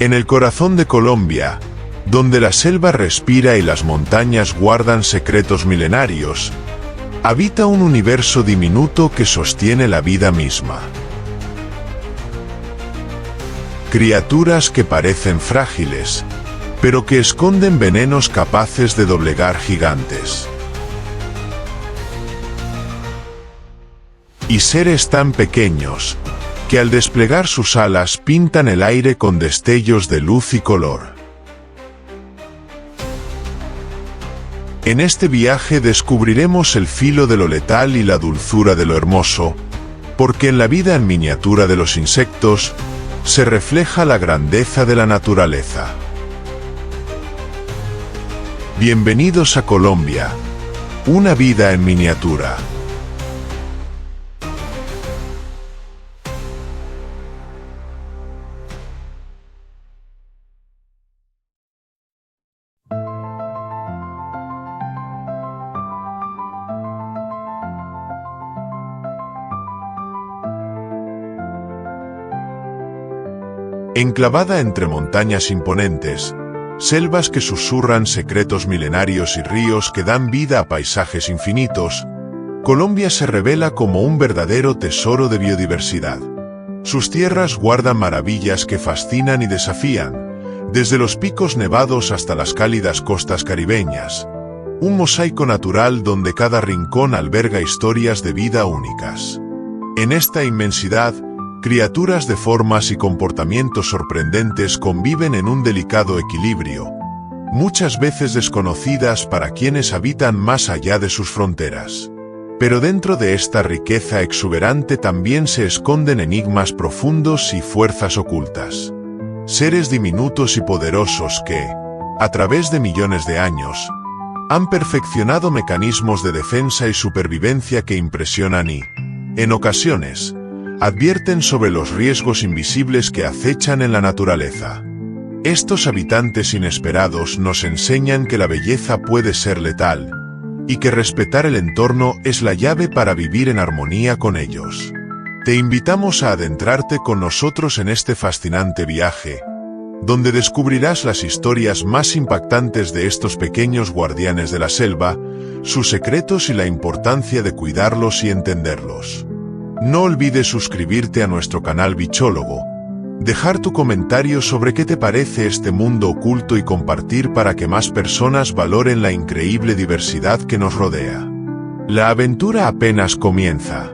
En el corazón de Colombia, donde la selva respira y las montañas guardan secretos milenarios, habita un universo diminuto que sostiene la vida misma. Criaturas que parecen frágiles, pero que esconden venenos capaces de doblegar gigantes. Y seres tan pequeños, que al desplegar sus alas pintan el aire con destellos de luz y color. En este viaje descubriremos el filo de lo letal y la dulzura de lo hermoso, porque en la vida en miniatura de los insectos se refleja la grandeza de la naturaleza. Bienvenidos a Colombia, una vida en miniatura. Enclavada entre montañas imponentes, selvas que susurran secretos milenarios y ríos que dan vida a paisajes infinitos, Colombia se revela como un verdadero tesoro de biodiversidad. Sus tierras guardan maravillas que fascinan y desafían, desde los picos nevados hasta las cálidas costas caribeñas, un mosaico natural donde cada rincón alberga historias de vida únicas. En esta inmensidad, criaturas de formas y comportamientos sorprendentes conviven en un delicado equilibrio, muchas veces desconocidas para quienes habitan más allá de sus fronteras. Pero dentro de esta riqueza exuberante también se esconden enigmas profundos y fuerzas ocultas. Seres diminutos y poderosos que, a través de millones de años, han perfeccionado mecanismos de defensa y supervivencia que impresionan y, en ocasiones, advierten sobre los riesgos invisibles que acechan en la naturaleza. Estos habitantes inesperados nos enseñan que la belleza puede ser letal, y que respetar el entorno es la llave para vivir en armonía con ellos. Te invitamos a adentrarte con nosotros en este fascinante viaje, donde descubrirás las historias más impactantes de estos pequeños guardianes de la selva, sus secretos y la importancia de cuidarlos y entenderlos. No olvides suscribirte a nuestro canal Bichólogo, dejar tu comentario sobre qué te parece este mundo oculto y compartir para que más personas valoren la increíble diversidad que nos rodea. La aventura apenas comienza.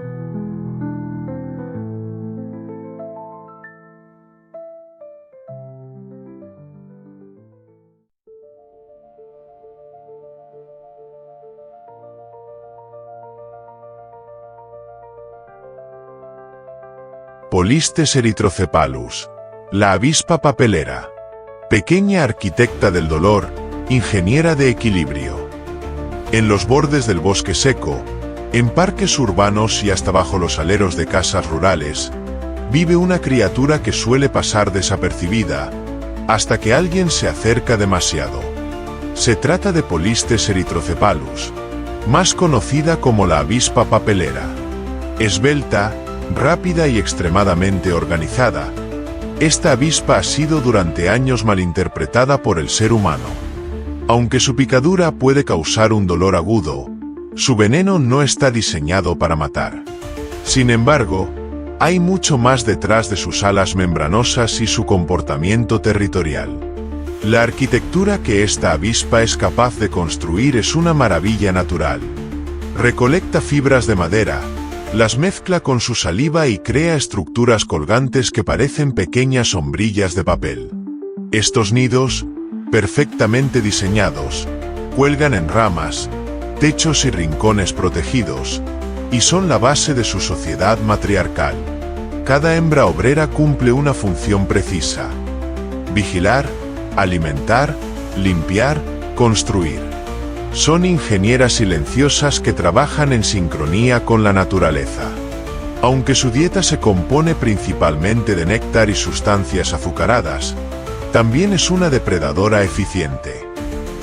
Polistes erythrocephalus, la avispa papelera. Pequeña arquitecta del dolor, ingeniera de equilibrio. En los bordes del bosque seco, en parques urbanos y hasta bajo los aleros de casas rurales, vive una criatura que suele pasar desapercibida, hasta que alguien se acerca demasiado. Se trata de Polistes erythrocephalus, más conocida como la avispa papelera. Esbelta, rápida y extremadamente organizada, esta avispa ha sido durante años malinterpretada por el ser humano. Aunque su picadura puede causar un dolor agudo, su veneno no está diseñado para matar. Sin embargo, hay mucho más detrás de sus alas membranosas y su comportamiento territorial. La arquitectura que esta avispa es capaz de construir es una maravilla natural. Recolecta fibras de madera, las mezcla con su saliva y crea estructuras colgantes que parecen pequeñas sombrillas de papel. Estos nidos, perfectamente diseñados, cuelgan en ramas, techos y rincones protegidos, y son la base de su sociedad matriarcal. Cada hembra obrera cumple una función precisa: vigilar, alimentar, limpiar, construir. Son ingenieras silenciosas que trabajan en sincronía con la naturaleza. Aunque su dieta se compone principalmente de néctar y sustancias azucaradas, también es una depredadora eficiente.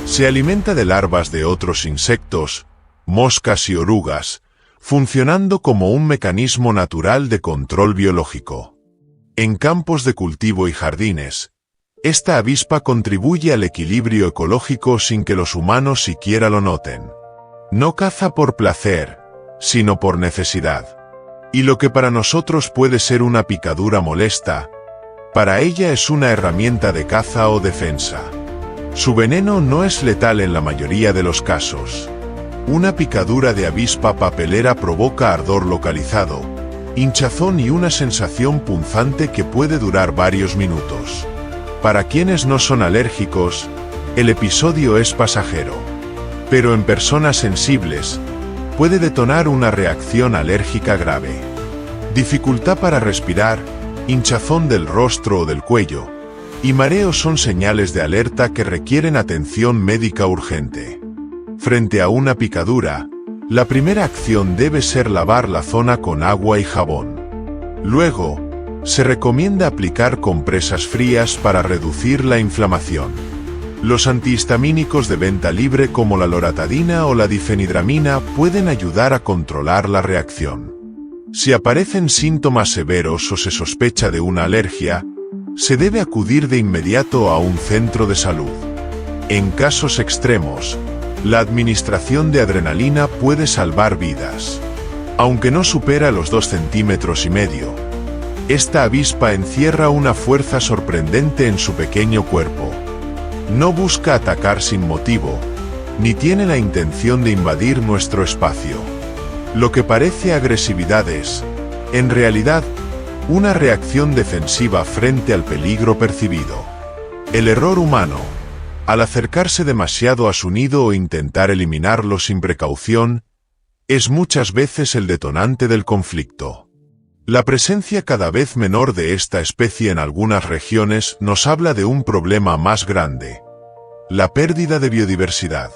Se alimenta de larvas de otros insectos, moscas y orugas, funcionando como un mecanismo natural de control biológico. En campos de cultivo y jardines, Esta avispa contribuye al equilibrio ecológico sin que los humanos siquiera lo noten. No caza por placer, sino por necesidad. Y lo que para nosotros puede ser una picadura molesta, para ella es una herramienta de caza o defensa. Su veneno no es letal en la mayoría de los casos. Una picadura de avispa papelera provoca ardor localizado, hinchazón y una sensación punzante que puede durar varios minutos. Para quienes no son alérgicos, el episodio es pasajero. Pero en personas sensibles, puede detonar una reacción alérgica grave. Dificultad para respirar, hinchazón del rostro o del cuello, y mareo son señales de alerta que requieren atención médica urgente. Frente a una picadura, la primera acción debe ser lavar la zona con agua y jabón. Luego, se recomienda aplicar compresas frías para reducir la inflamación. Los antihistamínicos de venta libre como la loratadina o la difenidramina pueden ayudar a controlar la reacción. Si aparecen síntomas severos o se sospecha de una alergia, se debe acudir de inmediato a un centro de salud. En casos extremos, la administración de adrenalina puede salvar vidas. Aunque no supera los 2,5 centímetros, esta avispa encierra una fuerza sorprendente en su pequeño cuerpo. No busca atacar sin motivo, ni tiene la intención de invadir nuestro espacio. Lo que parece agresividad es, en realidad, una reacción defensiva frente al peligro percibido. El error humano, al acercarse demasiado a su nido o intentar eliminarlo sin precaución, es muchas veces el detonante del conflicto. La presencia cada vez menor de esta especie en algunas regiones nos habla de un problema más grande: la pérdida de biodiversidad.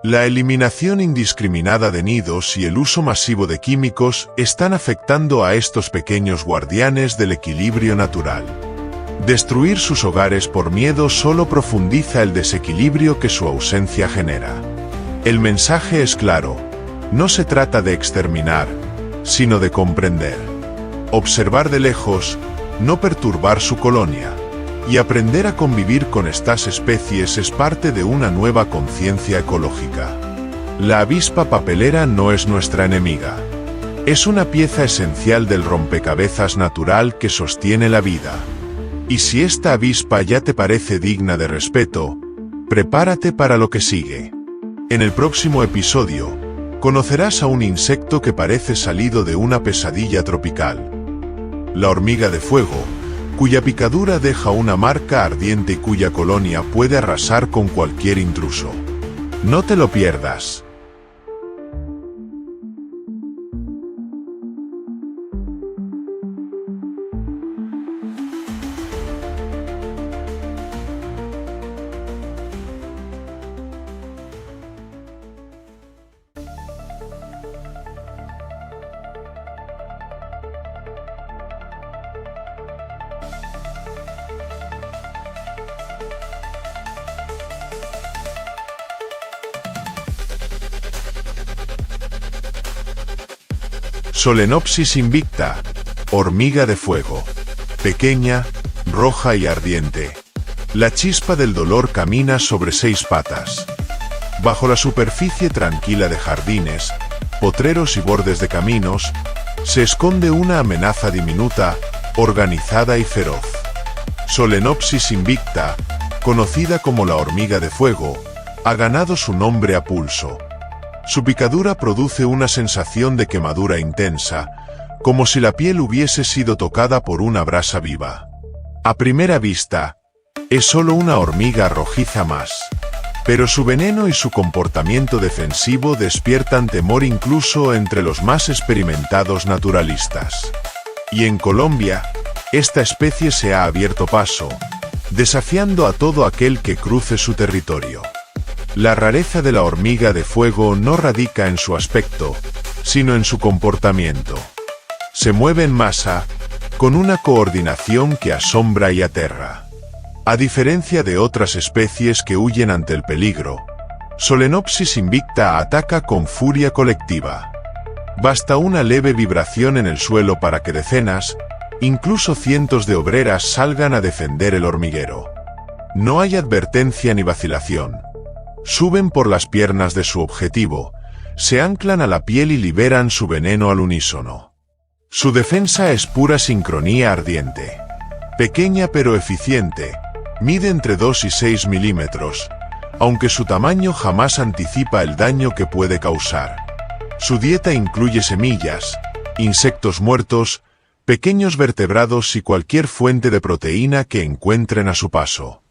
La eliminación indiscriminada de nidos y el uso masivo de químicos están afectando a estos pequeños guardianes del equilibrio natural. Destruir sus hogares por miedo solo profundiza el desequilibrio que su ausencia genera. El mensaje es claro: no se trata de exterminar, sino de comprender. Observar de lejos, no perturbar su colonia, y aprender a convivir con estas especies es parte de una nueva conciencia ecológica. La avispa papelera no es nuestra enemiga. Es una pieza esencial del rompecabezas natural que sostiene la vida. Y si esta avispa ya te parece digna de respeto, prepárate para lo que sigue. En el próximo episodio, conocerás a un insecto que parece salido de una pesadilla tropical. La hormiga de fuego, cuya picadura deja una marca ardiente y cuya colonia puede arrasar con cualquier intruso. No te lo pierdas. Solenopsis invicta, hormiga de fuego. Pequeña, roja y ardiente. La chispa del dolor camina sobre 6 patas. Bajo la superficie tranquila de jardines, potreros y bordes de caminos, se esconde una amenaza diminuta, organizada y feroz. Solenopsis invicta, conocida como la hormiga de fuego, ha ganado su nombre a pulso. Su picadura produce una sensación de quemadura intensa, como si la piel hubiese sido tocada por una brasa viva. A primera vista, es solo una hormiga rojiza más. Pero su veneno y su comportamiento defensivo despiertan temor incluso entre los más experimentados naturalistas. Y en Colombia, esta especie se ha abierto paso, desafiando a todo aquel que cruce su territorio. La rareza de la hormiga de fuego no radica en su aspecto, sino en su comportamiento. Se mueve en masa, con una coordinación que asombra y aterra. A diferencia de otras especies que huyen ante el peligro, Solenopsis invicta ataca con furia colectiva. Basta una leve vibración en el suelo para que decenas, incluso cientos de obreras salgan a defender el hormiguero. No hay advertencia ni vacilación. Suben por las piernas de su objetivo, se anclan a la piel y liberan su veneno al unísono. Su defensa es pura sincronía ardiente. Pequeña pero eficiente, mide entre 2 y 6 milímetros, aunque su tamaño jamás anticipa el daño que puede causar. Su dieta incluye semillas, insectos muertos, pequeños vertebrados y cualquier fuente de proteína que encuentren a su paso.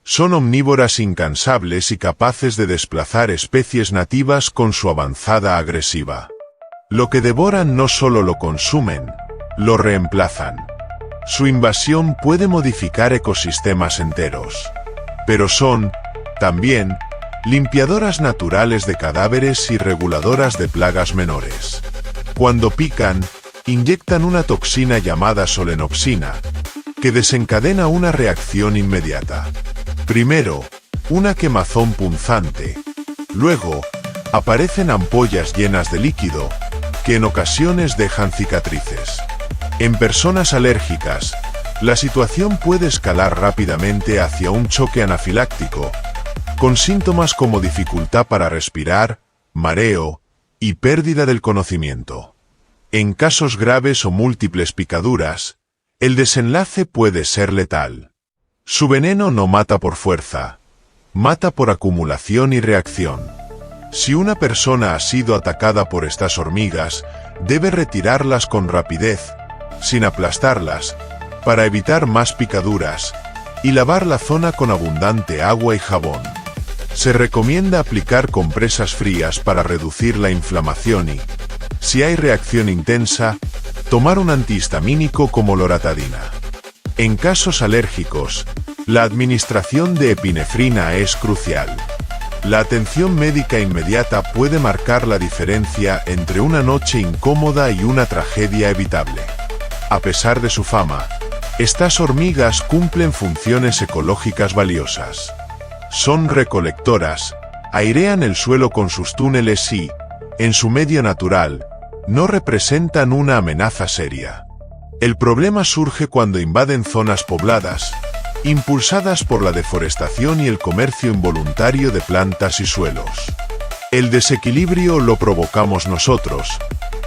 Son omnívoras incansables y capaces de desplazar especies nativas con su avanzada agresiva. Lo que devoran no solo lo consumen, lo reemplazan. Su invasión puede modificar ecosistemas enteros. Pero son, también, limpiadoras naturales de cadáveres y reguladoras de plagas menores. Cuando pican, inyectan una toxina llamada solenoxina, que desencadena una reacción inmediata. Primero, una quemazón punzante. Luego, aparecen ampollas llenas de líquido, que en ocasiones dejan cicatrices. En personas alérgicas, la situación puede escalar rápidamente hacia un choque anafiláctico, con síntomas como dificultad para respirar, mareo y pérdida del conocimiento. En casos graves o múltiples picaduras, el desenlace puede ser letal. Su veneno no mata por fuerza, mata por acumulación y reacción. Si una persona ha sido atacada por estas hormigas, debe retirarlas con rapidez, sin aplastarlas, para evitar más picaduras, y lavar la zona con abundante agua y jabón. Se recomienda aplicar compresas frías para reducir la inflamación y, si hay reacción intensa, tomar un antihistamínico como loratadina. En casos alérgicos, la administración de epinefrina es crucial. La atención médica inmediata puede marcar la diferencia entre una noche incómoda y una tragedia evitable. A pesar de su fama, estas hormigas cumplen funciones ecológicas valiosas. Son recolectoras, airean el suelo con sus túneles y, en su medio natural, no representan una amenaza seria. El problema surge cuando invaden zonas pobladas, impulsadas por la deforestación y el comercio involuntario de plantas y suelos. El desequilibrio lo provocamos nosotros,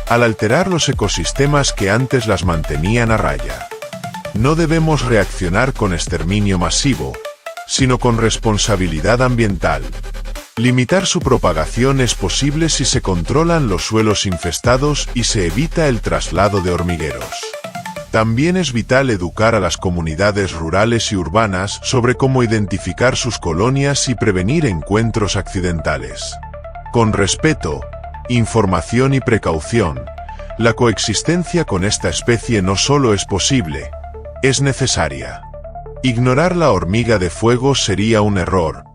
al alterar los ecosistemas que antes las mantenían a raya. No debemos reaccionar con exterminio masivo, sino con responsabilidad ambiental. Limitar su propagación es posible si se controlan los suelos infestados y se evita el traslado de hormigueros. También es vital educar a las comunidades rurales y urbanas sobre cómo identificar sus colonias y prevenir encuentros accidentales. Con respeto, información y precaución, la coexistencia con esta especie no solo es posible, es necesaria. Ignorar la hormiga de fuego sería un error,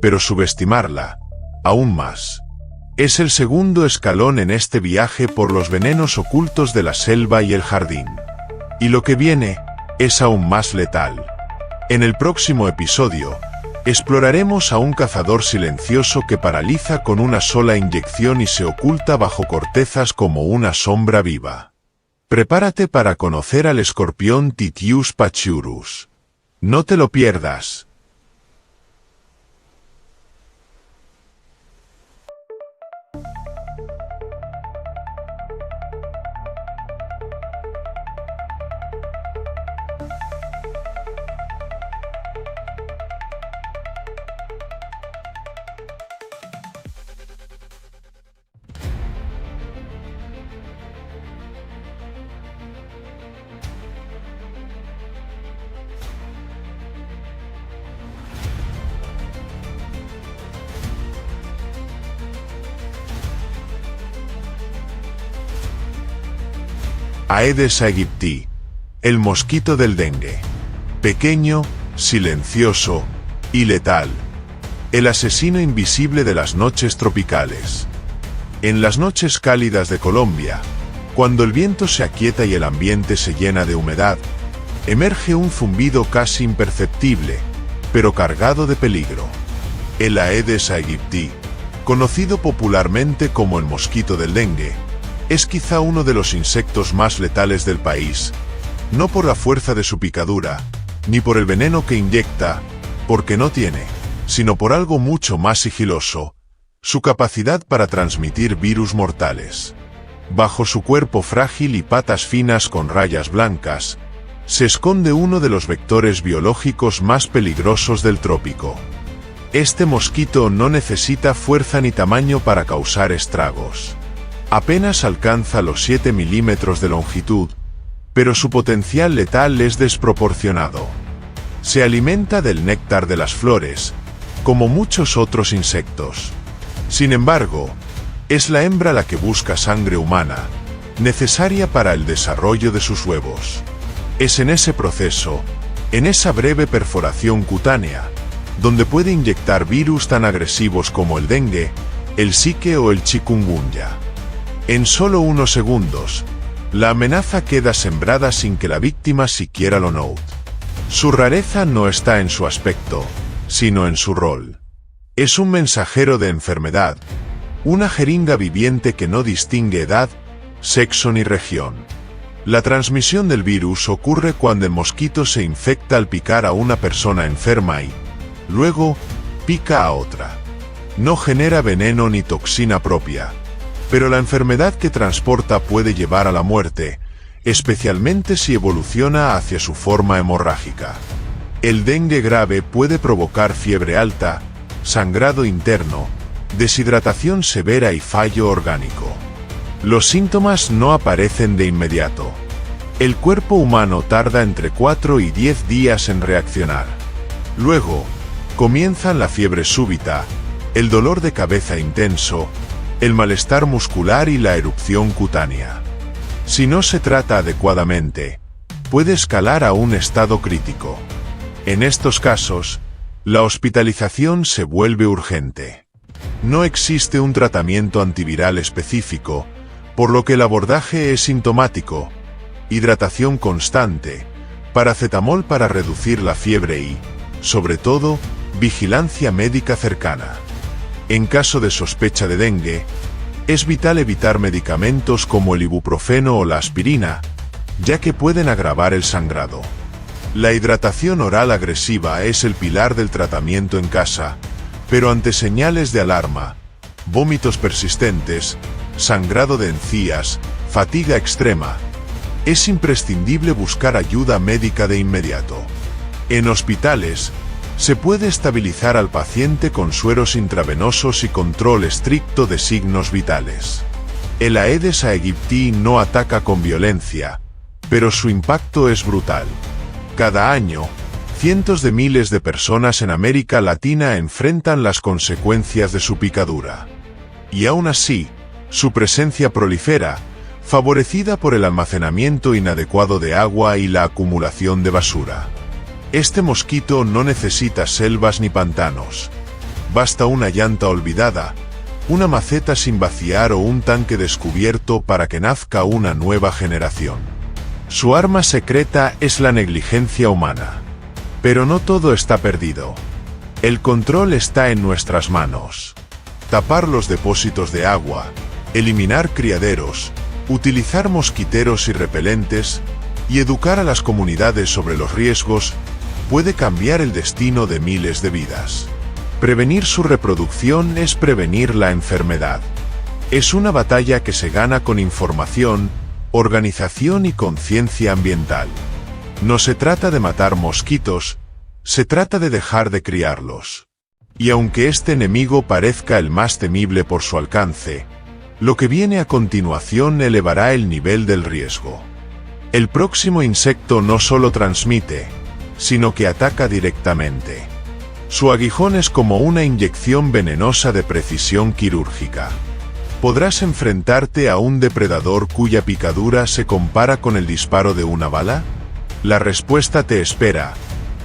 pero subestimarla, aún más. Es el segundo escalón en este viaje por los venenos ocultos de la selva y el jardín. Y lo que viene es aún más letal. En el próximo episodio, exploraremos a un cazador silencioso que paraliza con una sola inyección y se oculta bajo cortezas como una sombra viva. Prepárate para conocer al escorpión Titius pachyrus. No te lo pierdas. Aedes aegypti, el mosquito del dengue. Pequeño, silencioso y letal. El asesino invisible de las noches tropicales. En las noches cálidas de Colombia, cuando el viento se aquieta y el ambiente se llena de humedad, emerge un zumbido casi imperceptible, pero cargado de peligro. El Aedes aegypti, conocido popularmente como el mosquito del dengue, es quizá uno de los insectos más letales del país, no por la fuerza de su picadura, ni por el veneno que inyecta, porque no tiene, sino por algo mucho más sigiloso, su capacidad para transmitir virus mortales. Bajo su cuerpo frágil y patas finas con rayas blancas, se esconde uno de los vectores biológicos más peligrosos del trópico. Este mosquito no necesita fuerza ni tamaño para causar estragos. Apenas alcanza los 7 milímetros de longitud, pero su potencial letal es desproporcionado. Se alimenta del néctar de las flores, como muchos otros insectos. Sin embargo, es la hembra la que busca sangre humana, necesaria para el desarrollo de sus huevos. Es en ese proceso, en esa breve perforación cutánea, donde puede inyectar virus tan agresivos como el dengue, el zika o el chikungunya. En solo unos segundos, la amenaza queda sembrada sin que la víctima siquiera lo note. Su rareza no está en su aspecto, sino en su rol. Es un mensajero de enfermedad, una jeringa viviente que no distingue edad, sexo ni región. La transmisión del virus ocurre cuando el mosquito se infecta al picar a una persona enferma y, luego, pica a otra. No genera veneno ni toxina propia, pero la enfermedad que transporta puede llevar a la muerte, especialmente si evoluciona hacia su forma hemorrágica. El dengue grave puede provocar fiebre alta, sangrado interno, deshidratación severa y fallo orgánico. Los síntomas no aparecen de inmediato. El cuerpo humano tarda entre 4 y 10 días en reaccionar. Luego, comienzan la fiebre súbita, el dolor de cabeza intenso, el malestar muscular y la erupción cutánea. Si no se trata adecuadamente, puede escalar a un estado crítico. En estos casos, la hospitalización se vuelve urgente. No existe un tratamiento antiviral específico, por lo que el abordaje es sintomático, hidratación constante, paracetamol para reducir la fiebre y, sobre todo, vigilancia médica cercana. En caso de sospecha de dengue, es vital evitar medicamentos como el ibuprofeno o la aspirina, ya que pueden agravar el sangrado. La hidratación oral agresiva es el pilar del tratamiento en casa, pero ante señales de alarma, vómitos persistentes, sangrado de encías, fatiga extrema, es imprescindible buscar ayuda médica de inmediato. En hospitales, se puede estabilizar al paciente con sueros intravenosos y control estricto de signos vitales. El Aedes aegypti no ataca con violencia, pero su impacto es brutal. Cada año, cientos de miles de personas en América Latina enfrentan las consecuencias de su picadura. Y aún así, su presencia prolifera, favorecida por el almacenamiento inadecuado de agua y la acumulación de basura. Este mosquito no necesita selvas ni pantanos. Basta una llanta olvidada, una maceta sin vaciar o un tanque descubierto para que nazca una nueva generación. Su arma secreta es la negligencia humana. Pero no todo está perdido. El control está en nuestras manos. Tapar los depósitos de agua, eliminar criaderos, utilizar mosquiteros y repelentes, y educar a las comunidades sobre los riesgos, puede cambiar el destino de miles de vidas. Prevenir su reproducción es prevenir la enfermedad. Es una batalla que se gana con información, organización y conciencia ambiental. No se trata de matar mosquitos, se trata de dejar de criarlos. Y aunque este enemigo parezca el más temible por su alcance, lo que viene a continuación elevará el nivel del riesgo. El próximo insecto no solo transmite, sino que ataca directamente. Su aguijón es como una inyección venenosa de precisión quirúrgica. ¿Podrás enfrentarte a un depredador cuya picadura se compara con el disparo de una bala? La respuesta te espera,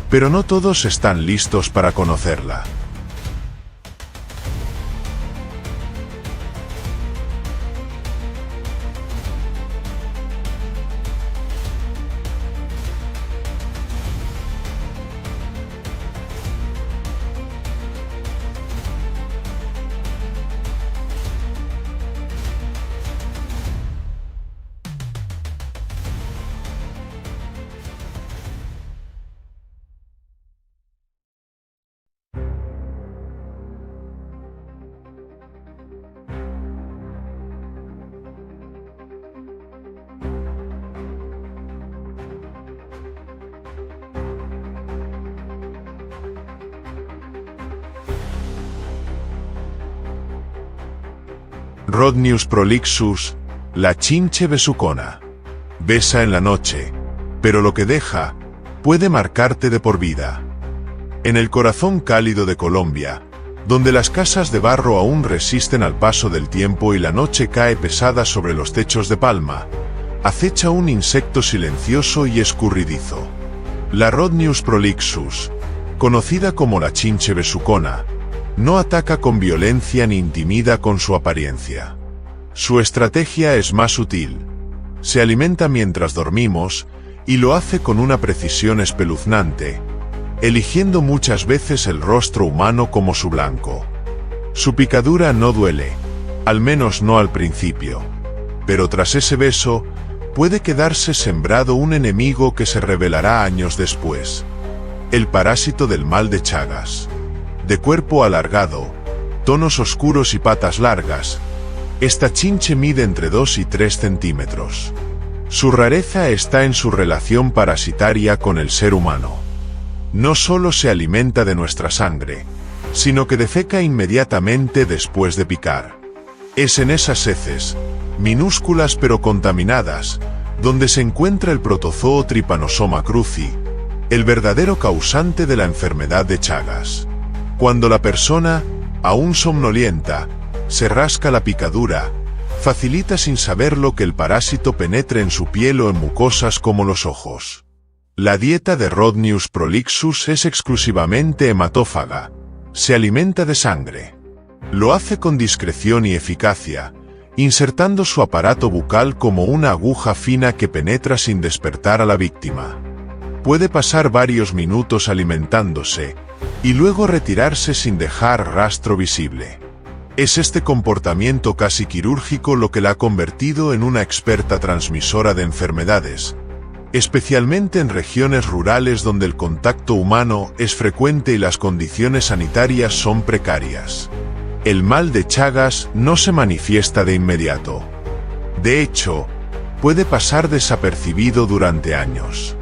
pero no todos están listos para conocerla. Rhodnius prolixus, la chinche besucona. Besa en la noche, pero lo que deja puede marcarte de por vida. En el corazón cálido de Colombia, donde las casas de barro aún resisten al paso del tiempo y la noche cae pesada sobre los techos de palma, acecha un insecto silencioso y escurridizo. La Rhodnius prolixus, conocida como la chinche besucona, no ataca con violencia ni intimida con su apariencia. Su estrategia es más sutil. Se alimenta mientras dormimos y lo hace con una precisión espeluznante, eligiendo muchas veces el rostro humano como su blanco. Su picadura no duele, al menos no al principio, pero tras ese beso puede quedarse sembrado un enemigo que se revelará años después. El parásito del mal de Chagas. De cuerpo alargado, tonos oscuros y patas largas, esta chinche mide entre 2 y 3 centímetros. Su rareza está en su relación parasitaria con el ser humano. No solo se alimenta de nuestra sangre, sino que defeca inmediatamente después de picar. Es en esas heces, minúsculas pero contaminadas, donde se encuentra el protozoo Trypanosoma cruzi, el verdadero causante de la enfermedad de Chagas. Cuando la persona, aún somnolienta, se rasca la picadura, facilita sin saberlo que el parásito penetre en su piel o en mucosas como los ojos. La dieta de Rhodnius prolixus es exclusivamente hematófaga, se alimenta de sangre. Lo hace con discreción y eficacia, insertando su aparato bucal como una aguja fina que penetra sin despertar a la víctima. Puede pasar varios minutos alimentándose, y luego retirarse sin dejar rastro visible. Es este comportamiento casi quirúrgico lo que la ha convertido en una experta transmisora de enfermedades, especialmente en regiones rurales donde el contacto humano es frecuente y las condiciones sanitarias son precarias. El mal de Chagas no se manifiesta de inmediato. De hecho, puede pasar desapercibido durante años.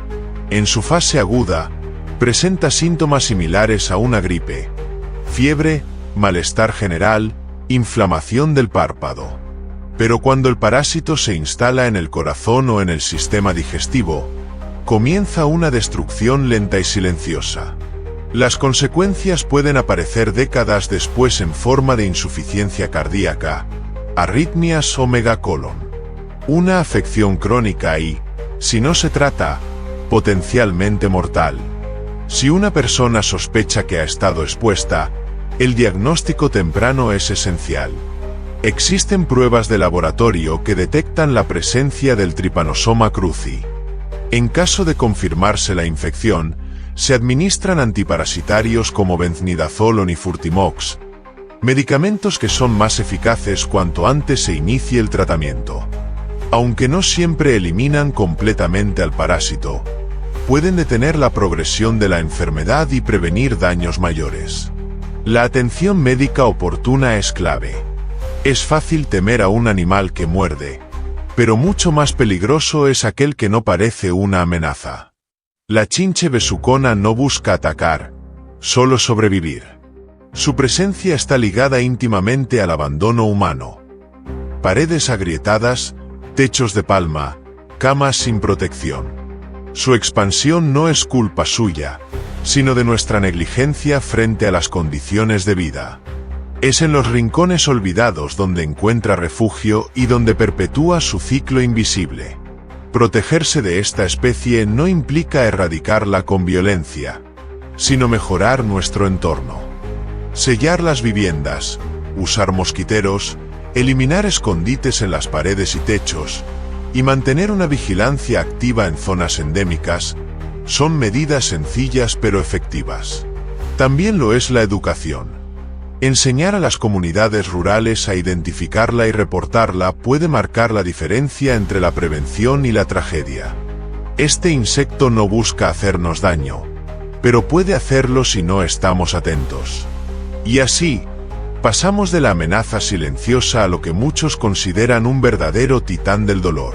En su fase aguda, presenta síntomas similares a una gripe: fiebre, malestar general, inflamación del párpado. Pero cuando el parásito se instala en el corazón o en el sistema digestivo, comienza una destrucción lenta y silenciosa. Las consecuencias pueden aparecer décadas después en forma de insuficiencia cardíaca, arritmias o megacolon. Una afección crónica y, si no se trata, potencialmente mortal. Si una persona sospecha que ha estado expuesta, el diagnóstico temprano es esencial. Existen pruebas de laboratorio que detectan la presencia del Trypanosoma cruzi. En caso de confirmarse la infección, se administran antiparasitarios como benznidazol o nifurtimox, medicamentos que son más eficaces cuanto antes se inicie el tratamiento. Aunque no siempre eliminan completamente al parásito, pueden detener la progresión de la enfermedad y prevenir daños mayores. La atención médica oportuna es clave. Es fácil temer a un animal que muerde, pero mucho más peligroso es aquel que no parece una amenaza. La chinche besucona no busca atacar, solo sobrevivir. Su presencia está ligada íntimamente al abandono humano. Paredes agrietadas, techos de palma, camas sin protección. Su expansión no es culpa suya, sino de nuestra negligencia frente a las condiciones de vida. Es en los rincones olvidados donde encuentra refugio y donde perpetúa su ciclo invisible. Protegerse de esta especie no implica erradicarla con violencia, sino mejorar nuestro entorno. Sellar las viviendas, usar mosquiteros, eliminar escondites en las paredes y techos, y mantener una vigilancia activa en zonas endémicas, son medidas sencillas pero efectivas. También lo es la educación. Enseñar a las comunidades rurales a identificarla y reportarla puede marcar la diferencia entre la prevención y la tragedia. Este insecto no busca hacernos daño, pero puede hacerlo si no estamos atentos. Y así, pasamos de la amenaza silenciosa a lo que muchos consideran un verdadero titán del dolor.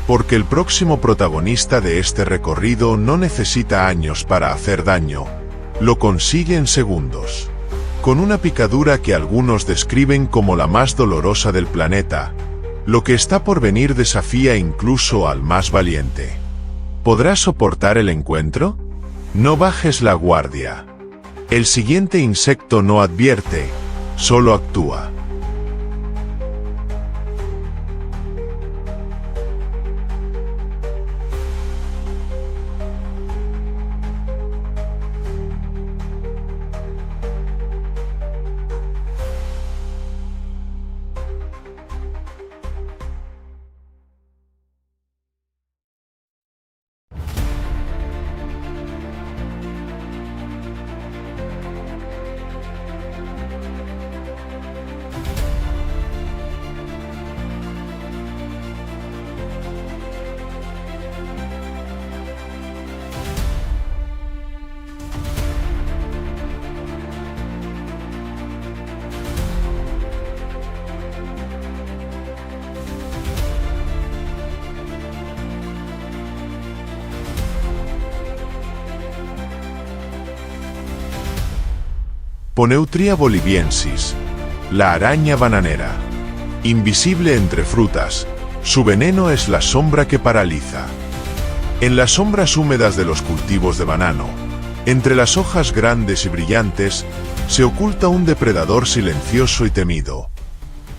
Porque el próximo protagonista de este recorrido no necesita años para hacer daño, lo consigue en segundos. con una picadura que algunos describen como la más dolorosa del planeta. Lo que está por venir desafía incluso al más valiente. ¿Podrás soportar el encuentro? No bajes la guardia. El siguiente insecto no advierte, solo actúa. Poneutria boliviensis, la araña bananera. Invisible entre frutas, su veneno es la sombra que paraliza. En las sombras húmedas de los cultivos de banano, entre las hojas grandes y brillantes, se oculta un depredador silencioso y temido.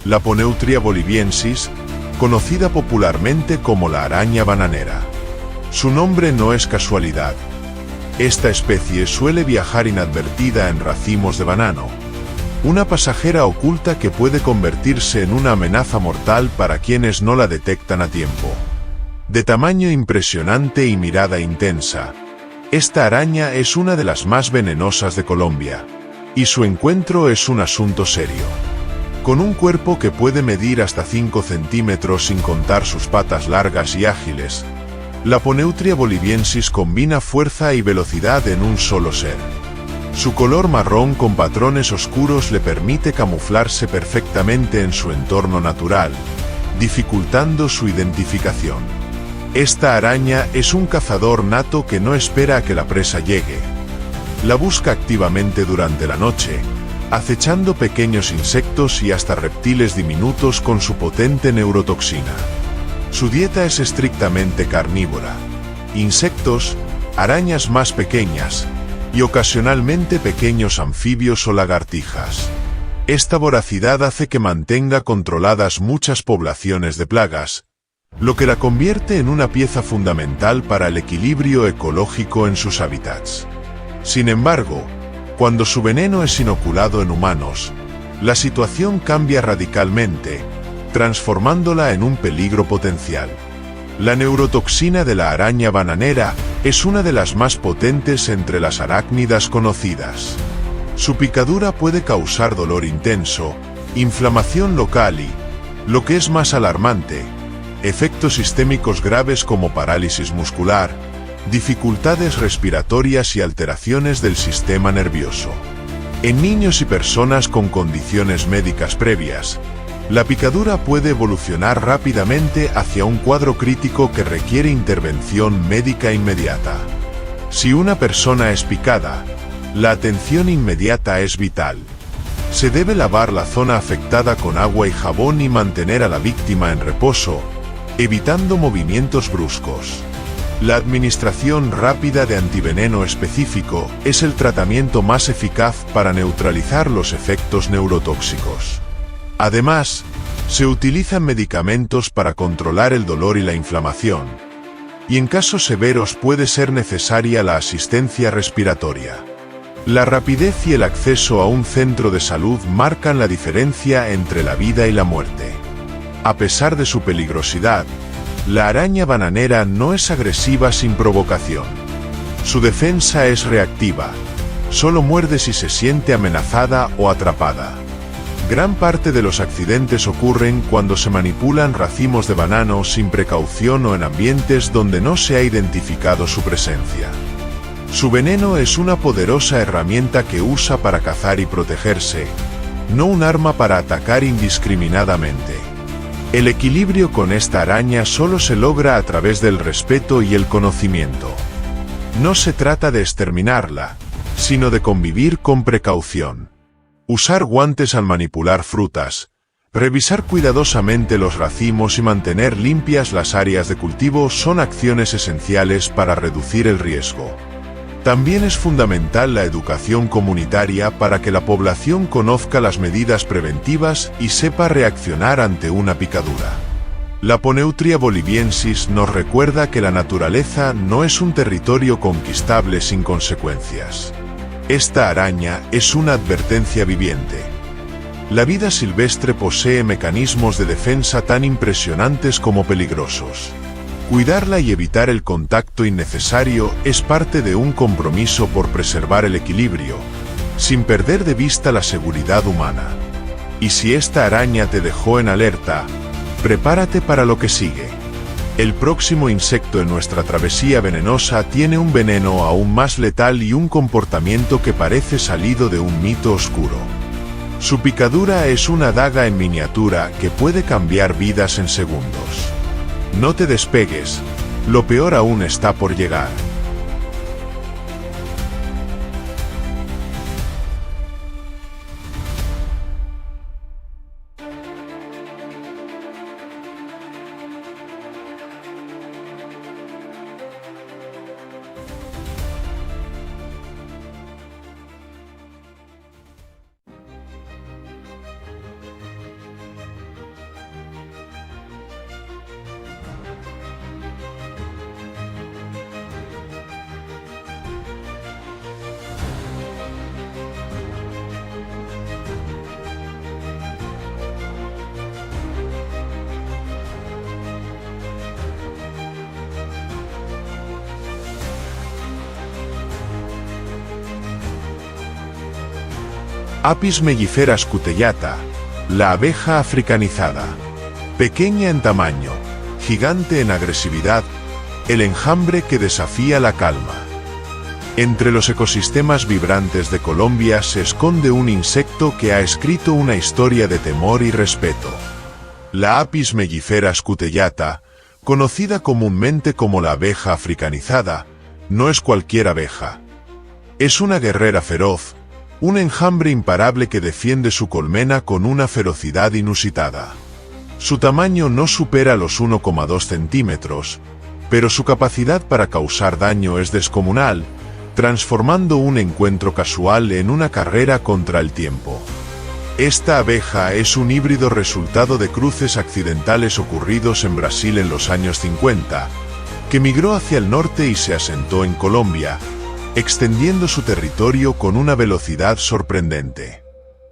La Poneutria boliviensis, conocida popularmente como la araña bananera. Su nombre no es casualidad. Esta especie suele viajar inadvertida en racimos de banano, una pasajera oculta que puede convertirse en una amenaza mortal para quienes no la detectan a tiempo. De tamaño impresionante y mirada intensa, esta araña es una de las más venenosas de Colombia, y su encuentro es un asunto serio. Con un cuerpo que puede medir hasta 5 centímetros sin contar sus patas largas y ágiles, la Poneutria boliviensis combina fuerza y velocidad en un solo ser. Su color marrón con patrones oscuros le permite camuflarse perfectamente en su entorno natural, dificultando su identificación. Esta araña es un cazador nato que no espera a que la presa llegue. La busca activamente durante la noche, acechando pequeños insectos y hasta reptiles diminutos con su potente neurotoxina. Su dieta es estrictamente carnívora. Insectos, arañas más pequeñas, y ocasionalmente pequeños anfibios o lagartijas. Esta voracidad hace que mantenga controladas muchas poblaciones de plagas, lo que la convierte en una pieza fundamental para el equilibrio ecológico en sus hábitats. Sin embargo, cuando su veneno es inoculado en humanos, la situación cambia radicalmente, transformándola en un peligro potencial. La neurotoxina de la araña bananera es una de las más potentes entre las arácnidas conocidas. Su picadura puede causar dolor intenso, inflamación local y, lo que es más alarmante, efectos sistémicos graves como parálisis muscular, dificultades respiratorias y alteraciones del sistema nervioso. En niños y personas con condiciones médicas previas, la picadura puede evolucionar rápidamente hacia un cuadro crítico que requiere intervención médica inmediata. Si una persona es picada, la atención inmediata es vital. Se debe lavar la zona afectada con agua y jabón y mantener a la víctima en reposo, evitando movimientos bruscos. La administración rápida de antiveneno específico es el tratamiento más eficaz para neutralizar los efectos neurotóxicos. Además, se utilizan medicamentos para controlar el dolor y la inflamación, y en casos severos puede ser necesaria la asistencia respiratoria. La rapidez y el acceso a un centro de salud marcan la diferencia entre la vida y la muerte. A pesar de su peligrosidad, la araña bananera no es agresiva sin provocación. Su defensa es reactiva, solo muerde si se siente amenazada o atrapada. Gran parte de los accidentes ocurren cuando se manipulan racimos de banano sin precaución o en ambientes donde no se ha identificado su presencia. Su veneno es una poderosa herramienta que usa para cazar y protegerse, no un arma para atacar indiscriminadamente. El equilibrio con esta araña solo se logra a través del respeto y el conocimiento. No se trata de exterminarla, sino de convivir con precaución. Usar guantes al manipular frutas. Revisar cuidadosamente los racimos y mantener limpias las áreas de cultivo son acciones esenciales para reducir el riesgo. También es fundamental la educación comunitaria para que la población conozca las medidas preventivas y sepa reaccionar ante una picadura. La Poneutria boliviensis nos recuerda que la naturaleza no es un territorio conquistable sin consecuencias. Esta araña es una advertencia viviente. La vida silvestre posee mecanismos de defensa tan impresionantes como peligrosos. Cuidarla y evitar el contacto innecesario es parte de un compromiso por preservar el equilibrio, sin perder de vista la seguridad humana. Y si esta araña te dejó en alerta, prepárate para lo que sigue. El próximo insecto en nuestra travesía venenosa tiene un veneno aún más letal y un comportamiento que parece salido de un mito oscuro. Su picadura es una daga en miniatura que puede cambiar vidas en segundos. No te despegues, lo peor aún está por llegar. Apis mellifera scutellata, la abeja africanizada. Pequeña en tamaño, gigante en agresividad, el enjambre que desafía la calma. Entre los ecosistemas vibrantes de Colombia se esconde un insecto que ha escrito una historia de temor y respeto. La Apis mellifera scutellata, conocida comúnmente como la abeja africanizada, no es cualquier abeja. Es una guerrera feroz, un enjambre imparable que defiende su colmena con una ferocidad inusitada. Su tamaño no supera los 1,2 centímetros, pero su capacidad para causar daño es descomunal, transformando un encuentro casual en una carrera contra el tiempo. Esta abeja es un híbrido resultado de cruces accidentales ocurridos en Brasil en los años 50, que migró hacia el norte y se asentó en Colombia, extendiendo su territorio con una velocidad sorprendente.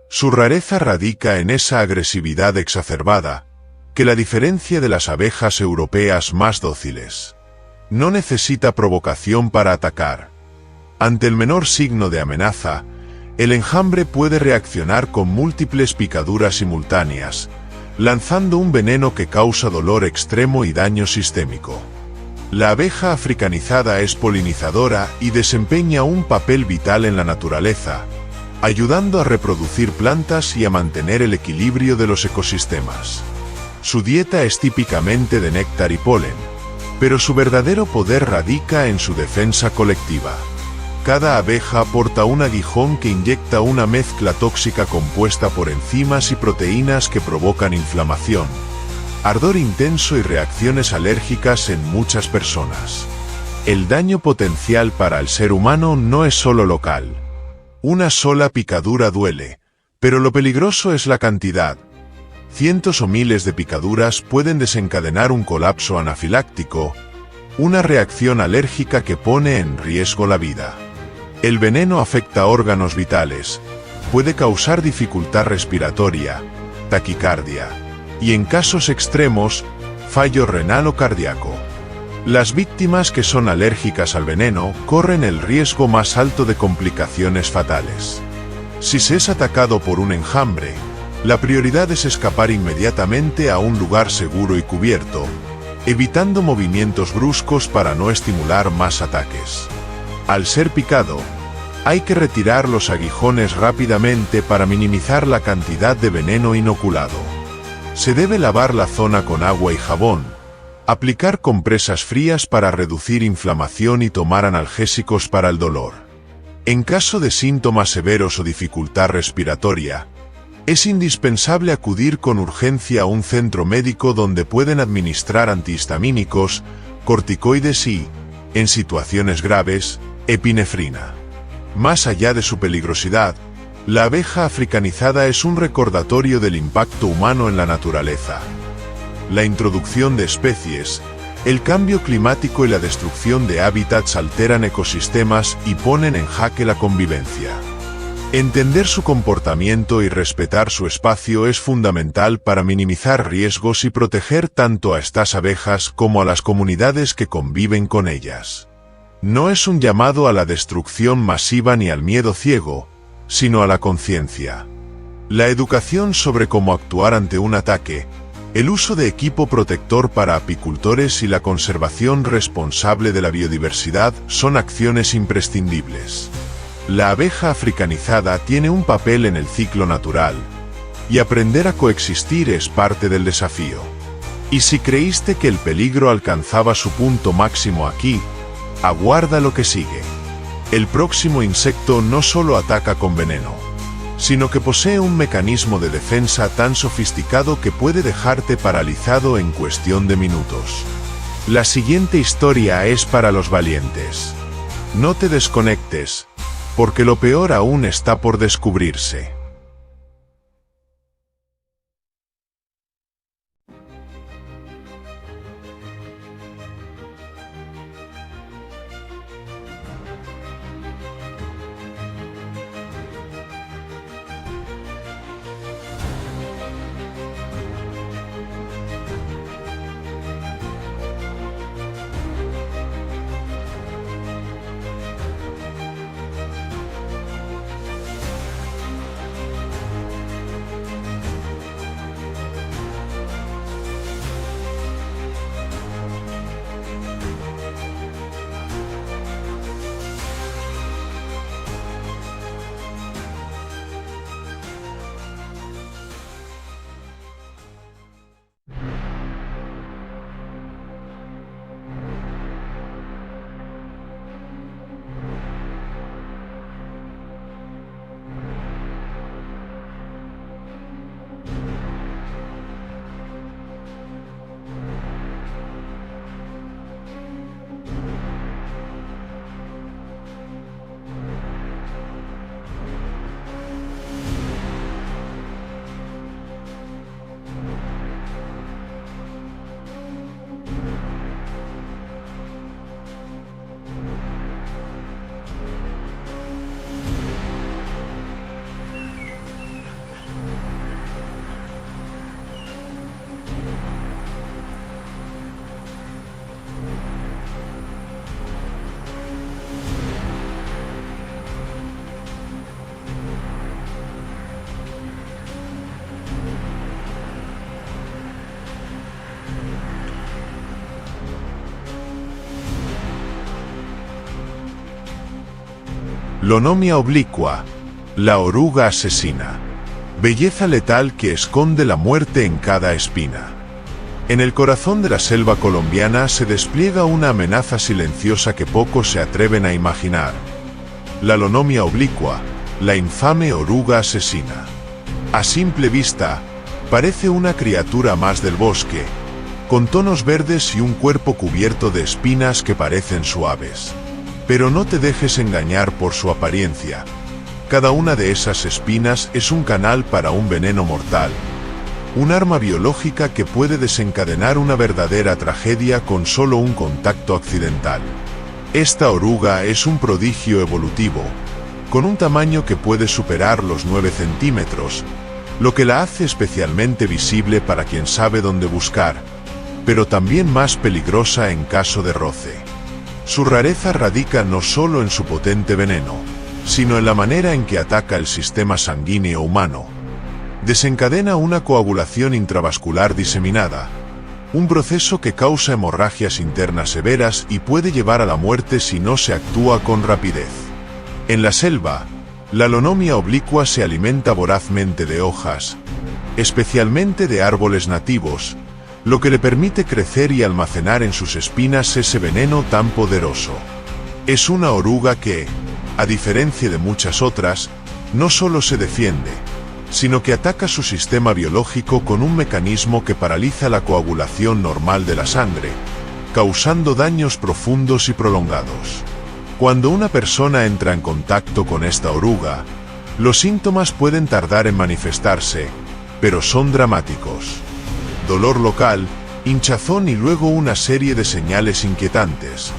Su rareza radica en esa agresividad exacerbada, que la diferencia de las abejas europeas más dóciles. No necesita provocación para atacar. Ante el menor signo de amenaza, el enjambre puede reaccionar con múltiples picaduras simultáneas, lanzando un veneno que causa dolor extremo y daño sistémico. La abeja africanizada es polinizadora y desempeña un papel vital en la naturaleza, ayudando a reproducir plantas y a mantener el equilibrio de los ecosistemas. Su dieta es típicamente de néctar y polen, pero su verdadero poder radica en su defensa colectiva. Cada abeja porta un aguijón que inyecta una mezcla tóxica compuesta por enzimas y proteínas que provocan inflamación, ardor intenso y reacciones alérgicas en muchas personas. El daño potencial para el ser humano no es solo local. Una sola picadura duele, pero lo peligroso es la cantidad. Cientos o miles de picaduras pueden desencadenar un colapso anafiláctico, una reacción alérgica que pone en riesgo la vida. El veneno afecta órganos vitales, puede causar dificultad respiratoria, taquicardia, y en casos extremos, fallo renal o cardíaco. Las víctimas que son alérgicas al veneno corren el riesgo más alto de complicaciones fatales. Si se es atacado por un enjambre, la prioridad es escapar inmediatamente a un lugar seguro y cubierto, evitando movimientos bruscos para no estimular más ataques. Al ser picado, hay que retirar los aguijones rápidamente para minimizar la cantidad de veneno inoculado. Se debe lavar la zona con agua y jabón, aplicar compresas frías para reducir inflamación y tomar analgésicos para el dolor. En caso de síntomas severos o dificultad respiratoria, es indispensable acudir con urgencia a un centro médico donde pueden administrar antihistamínicos, corticoides y, en situaciones graves, epinefrina. Más allá de su peligrosidad, la abeja africanizada es un recordatorio del impacto humano en la naturaleza. La introducción de especies, el cambio climático y la destrucción de hábitats alteran ecosistemas y ponen en jaque la convivencia. Entender su comportamiento y respetar su espacio es fundamental para minimizar riesgos y proteger tanto a estas abejas como a las comunidades que conviven con ellas. No es un llamado a la destrucción masiva ni al miedo ciego, sino a la conciencia. La educación sobre cómo actuar ante un ataque, el uso de equipo protector para apicultores y la conservación responsable de la biodiversidad son acciones imprescindibles. La abeja africanizada tiene un papel en el ciclo natural, y aprender a coexistir es parte del desafío. Y si creíste que el peligro alcanzaba su punto máximo aquí, aguarda lo que sigue. El próximo insecto no solo ataca con veneno, sino que posee un mecanismo de defensa tan sofisticado que puede dejarte paralizado en cuestión de minutos. La siguiente historia es para los valientes. No te desconectes, porque lo peor aún está por descubrirse. Lonomia obliqua, la oruga asesina. Belleza letal que esconde la muerte en cada espina. En el corazón de la selva colombiana se despliega una amenaza silenciosa que pocos se atreven a imaginar. La Lonomia obliqua, la infame oruga asesina. A simple vista, parece una criatura más del bosque, con tonos verdes y un cuerpo cubierto de espinas que parecen suaves. Pero no te dejes engañar por su apariencia. Cada una de esas espinas es un canal para un veneno mortal, un arma biológica que puede desencadenar una verdadera tragedia con solo un contacto accidental. Esta oruga es un prodigio evolutivo, con un tamaño que puede superar los 9 centímetros, lo que la hace especialmente visible para quien sabe dónde buscar, pero también más peligrosa en caso de roce. Su rareza radica no solo en su potente veneno, sino en la manera en que ataca el sistema sanguíneo humano. Desencadena una coagulación intravascular diseminada, un proceso que causa hemorragias internas severas y puede llevar a la muerte si no se actúa con rapidez. En la selva, la Lonomia obliqua se alimenta vorazmente de hojas, especialmente de árboles nativos, lo que le permite crecer y almacenar en sus espinas ese veneno tan poderoso. Es una oruga que, A diferencia de muchas otras, no solo se defiende, sino que ataca su sistema biológico con un mecanismo que paraliza la coagulación normal de la sangre, causando daños profundos y prolongados. Cuando una persona entra en contacto con esta oruga, los síntomas pueden tardar en manifestarse, pero son dramáticos. Dolor local, hinchazón y luego una serie de señales inquietantes.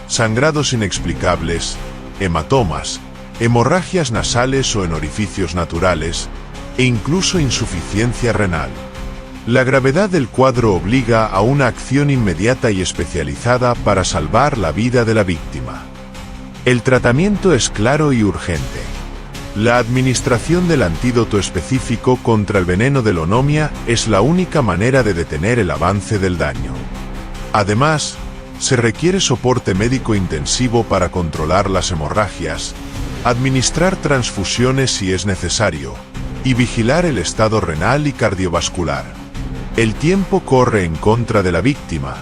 Sangrados inexplicables, hematomas, hemorragias nasales o en orificios naturales, e incluso insuficiencia renal. La gravedad del cuadro obliga a una acción inmediata y especializada para salvar la vida de la víctima. El tratamiento es claro y urgente. La administración del antídoto específico contra el veneno de Lonomia es la única manera de detener el avance del daño. Además, se requiere soporte médico intensivo para controlar las hemorragias, administrar transfusiones si es necesario, y vigilar el estado renal y cardiovascular. El tiempo corre en contra de la víctima.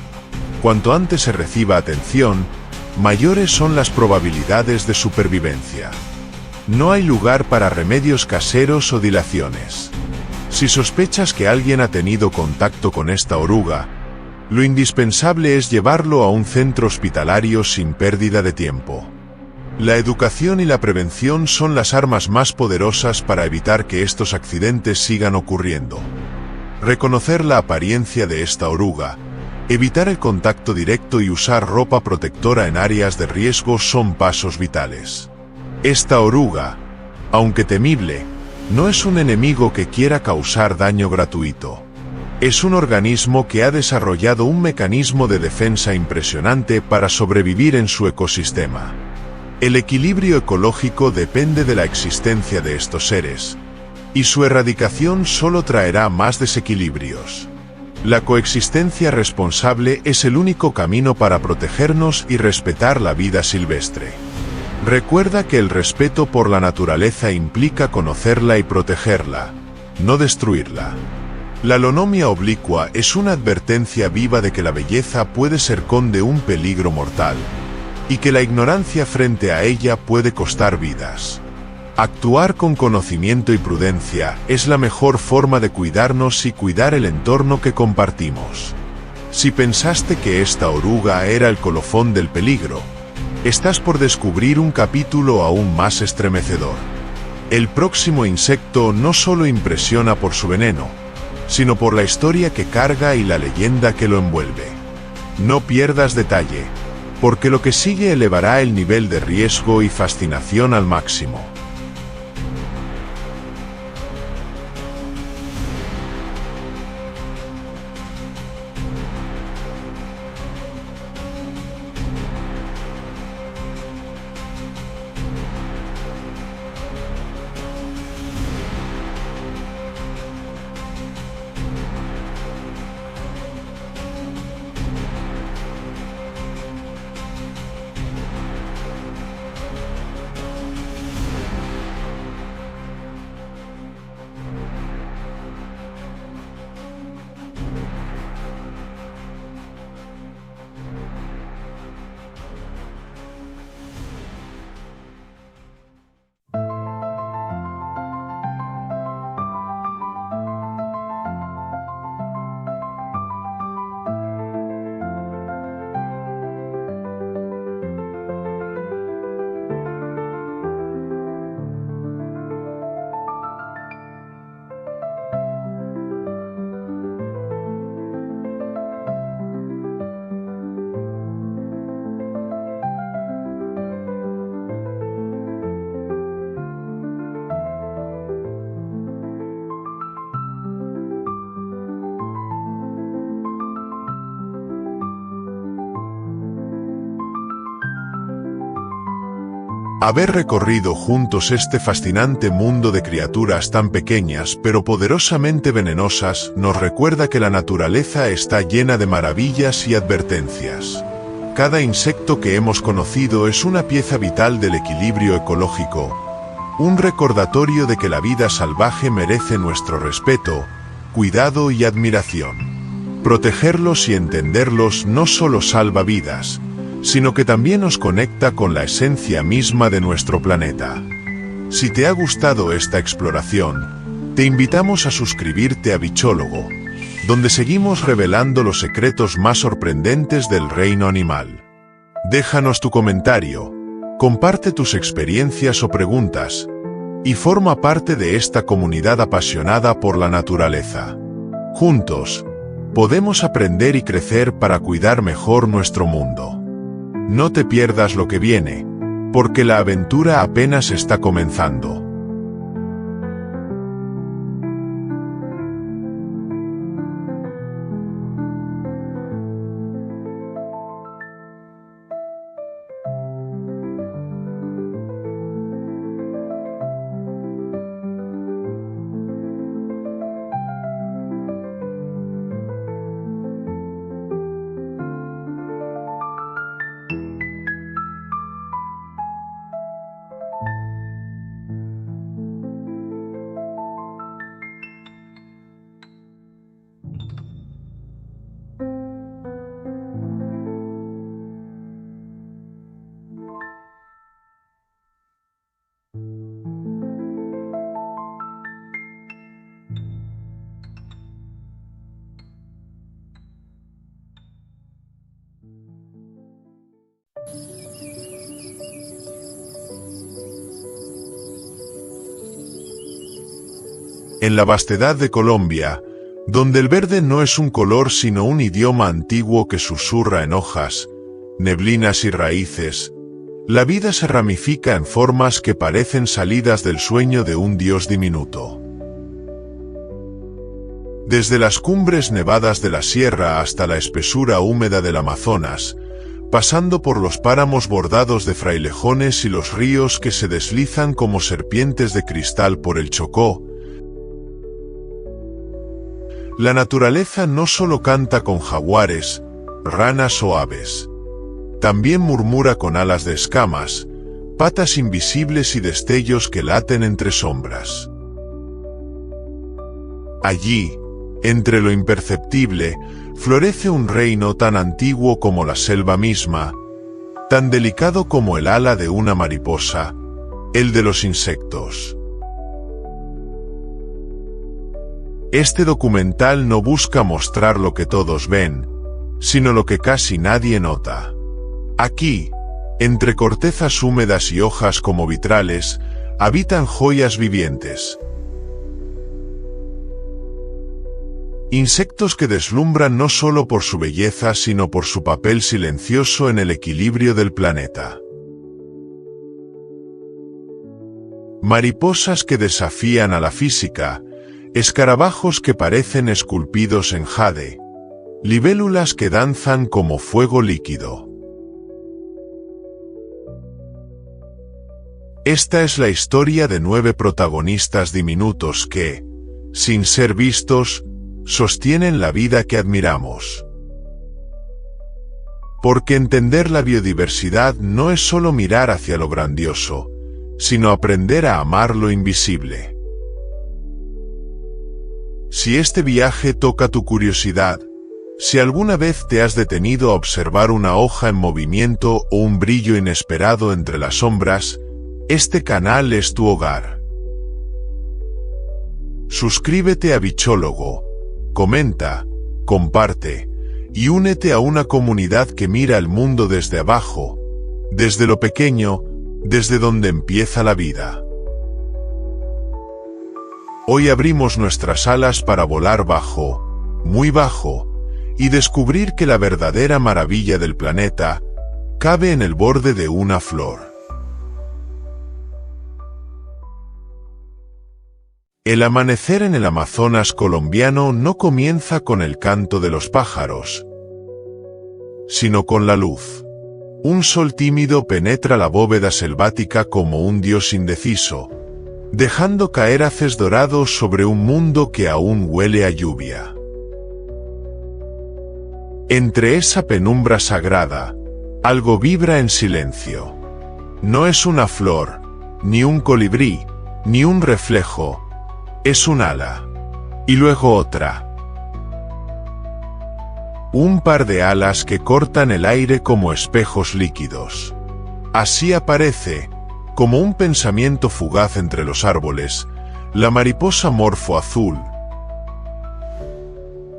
Cuanto antes se reciba atención, mayores son las probabilidades de supervivencia. No hay lugar para remedios caseros o dilaciones. Si sospechas que alguien ha tenido contacto con esta oruga, lo indispensable es llevarlo a un centro hospitalario sin pérdida de tiempo. La educación y la prevención son las armas más poderosas para evitar que estos accidentes sigan ocurriendo. Reconocer la apariencia de esta oruga, evitar el contacto directo y usar ropa protectora en áreas de riesgo son pasos vitales. Esta oruga, aunque temible, no es un enemigo que quiera causar daño gratuito. Es un organismo que ha desarrollado un mecanismo de defensa impresionante para sobrevivir en su ecosistema. El equilibrio ecológico depende de la existencia de estos seres, y su erradicación solo traerá más desequilibrios. La coexistencia responsable es el único camino para protegernos y respetar la vida silvestre. Recuerda que el respeto por la naturaleza implica conocerla y protegerla, no destruirla. La Lonomia oblicua es una advertencia viva de que la belleza puede ser conde un peligro mortal, y que la ignorancia frente a ella puede costar vidas. Actuar con conocimiento y prudencia es la mejor forma de cuidarnos y cuidar el entorno que compartimos. Si pensaste que esta oruga era el colofón del peligro, estás por descubrir un capítulo aún más estremecedor. El próximo insecto no solo impresiona por su veneno, sino por la historia que carga y la leyenda que lo envuelve. No pierdas detalle, porque lo que sigue elevará el nivel de riesgo y fascinación al máximo. Haber recorrido juntos este fascinante mundo de criaturas tan pequeñas pero poderosamente venenosas nos recuerda que la naturaleza está llena de maravillas y advertencias. Cada insecto que hemos conocido es una pieza vital del equilibrio ecológico, un recordatorio de que la vida salvaje merece nuestro respeto, cuidado y admiración. Protegerlos y entenderlos no solo salva vidas, sino que también nos conecta con la esencia misma de nuestro planeta. Si te ha gustado esta exploración, te invitamos a suscribirte a Bichólogo, donde seguimos revelando los secretos más sorprendentes del reino animal. Déjanos tu comentario, comparte tus experiencias o preguntas, y forma parte de esta comunidad apasionada por la naturaleza. Juntos, podemos aprender y crecer para cuidar mejor nuestro mundo. No te pierdas lo que viene, porque la aventura apenas está comenzando. En la vastedad de Colombia, donde el verde no es un color sino un idioma antiguo que susurra en hojas, neblinas y raíces, la vida se ramifica en formas que parecen salidas del sueño de un dios diminuto. Desde las cumbres nevadas de la sierra hasta la espesura húmeda del Amazonas, pasando por los páramos bordados de frailejones y los ríos que se deslizan como serpientes de cristal por el Chocó, la naturaleza no solo canta con jaguares, ranas o aves. También murmura con alas de escamas, patas invisibles y destellos que laten entre sombras. Allí, entre lo imperceptible, florece un reino tan antiguo como la selva misma, tan delicado como el ala de una mariposa, el de los insectos. Este documental no busca mostrar lo que todos ven, sino lo que casi nadie nota. Aquí, entre cortezas húmedas y hojas como vitrales, habitan joyas vivientes. Insectos que deslumbran no solo por su belleza sino por su papel silencioso en el equilibrio del planeta. Mariposas que desafían a la física, escarabajos que parecen esculpidos en jade, libélulas que danzan como fuego líquido. Esta es la historia de 9 protagonistas diminutos que, sin ser vistos, sostienen la vida que admiramos. Porque entender la biodiversidad no es solo mirar hacia lo grandioso, sino aprender a amar lo invisible. Si este viaje toca tu curiosidad, si alguna vez te has detenido a observar una hoja en movimiento o un brillo inesperado entre las sombras, este canal es tu hogar. Suscríbete a Bichólogo, comenta, comparte, y únete a una comunidad que mira el mundo desde abajo, desde lo pequeño, desde donde empieza la vida. Hoy abrimos nuestras alas para volar bajo, muy bajo, y descubrir que la verdadera maravilla del planeta cabe en el borde de una flor. El amanecer en el Amazonas colombiano no comienza con el canto de los pájaros, sino con la luz. Un sol tímido penetra la bóveda selvática como un dios indeciso, dejando caer haces dorados sobre un mundo que aún huele a lluvia. Entre esa penumbra sagrada, algo vibra en silencio. No es una flor, ni un colibrí, ni un reflejo, es un ala. Y luego otra. un par de alas que cortan el aire como espejos líquidos. Así aparece, como un pensamiento fugaz entre los árboles, la mariposa morfo azul.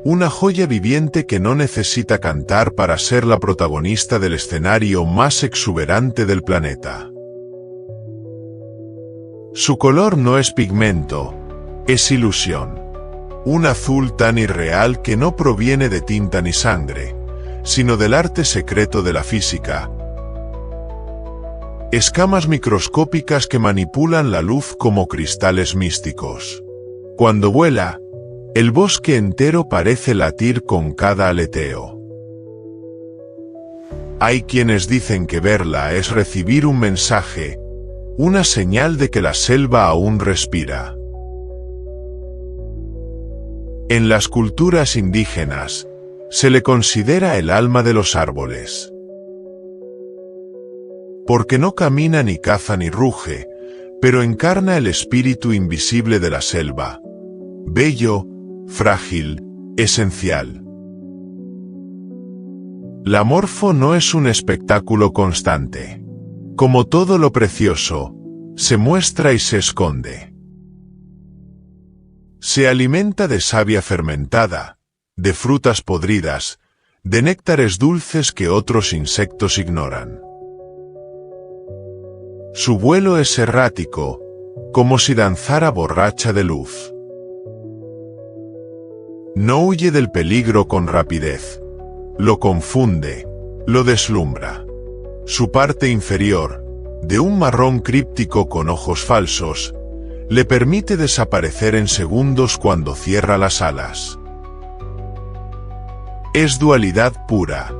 Una joya viviente que no necesita cantar para ser la protagonista del escenario más exuberante del planeta. Su color no es pigmento, es ilusión. Un azul tan irreal que no proviene de tinta ni sangre, sino del arte secreto de la física. Escamas microscópicas que manipulan la luz como cristales místicos. Cuando vuela, el bosque entero parece latir con cada aleteo. Hay quienes dicen que verla es recibir un mensaje, una señal de que la selva aún respira. En las culturas indígenas, se le considera el alma de los árboles. Porque no camina ni caza ni ruge, pero encarna el espíritu invisible de la selva. Bello, frágil, esencial. La morfo no es un espectáculo constante. Como todo lo precioso, se muestra y se esconde. Se alimenta de savia fermentada, de frutas podridas, de néctares dulces que otros insectos ignoran. Su vuelo es errático, como si danzara borracha de luz. No huye del peligro con rapidez, lo confunde, lo deslumbra. Su parte inferior, de un marrón críptico con ojos falsos, le permite desaparecer en segundos cuando cierra las alas. Es dualidad pura,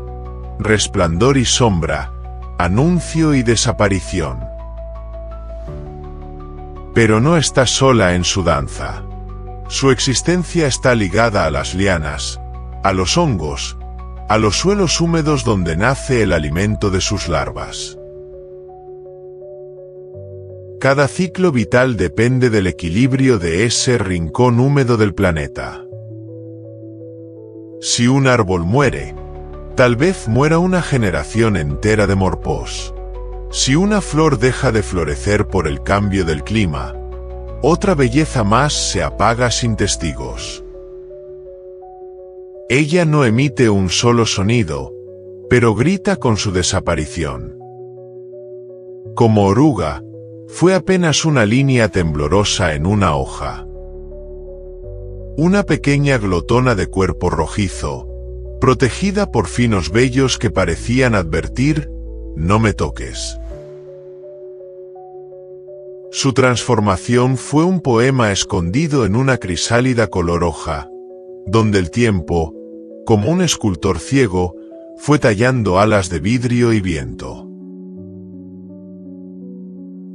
resplandor y sombra, anuncio y desaparición. Pero no está sola en su danza. Su existencia está ligada a las lianas, a los hongos, a los suelos húmedos donde nace el alimento de sus larvas. Cada ciclo vital depende del equilibrio de ese rincón húmedo del planeta. Si un árbol muere, tal vez muera una generación entera de morpós. Si una flor deja de florecer por el cambio del clima, otra belleza más se apaga sin testigos. Ella no emite un solo sonido, pero grita con su desaparición. Como oruga, fue apenas una línea temblorosa en una hoja. Una pequeña glotona de cuerpo rojizo, protegida por finos vellos que parecían advertir, no me toques. Su transformación fue un poema escondido en una crisálida color hoja, donde el tiempo, como un escultor ciego, fue tallando alas de vidrio y viento.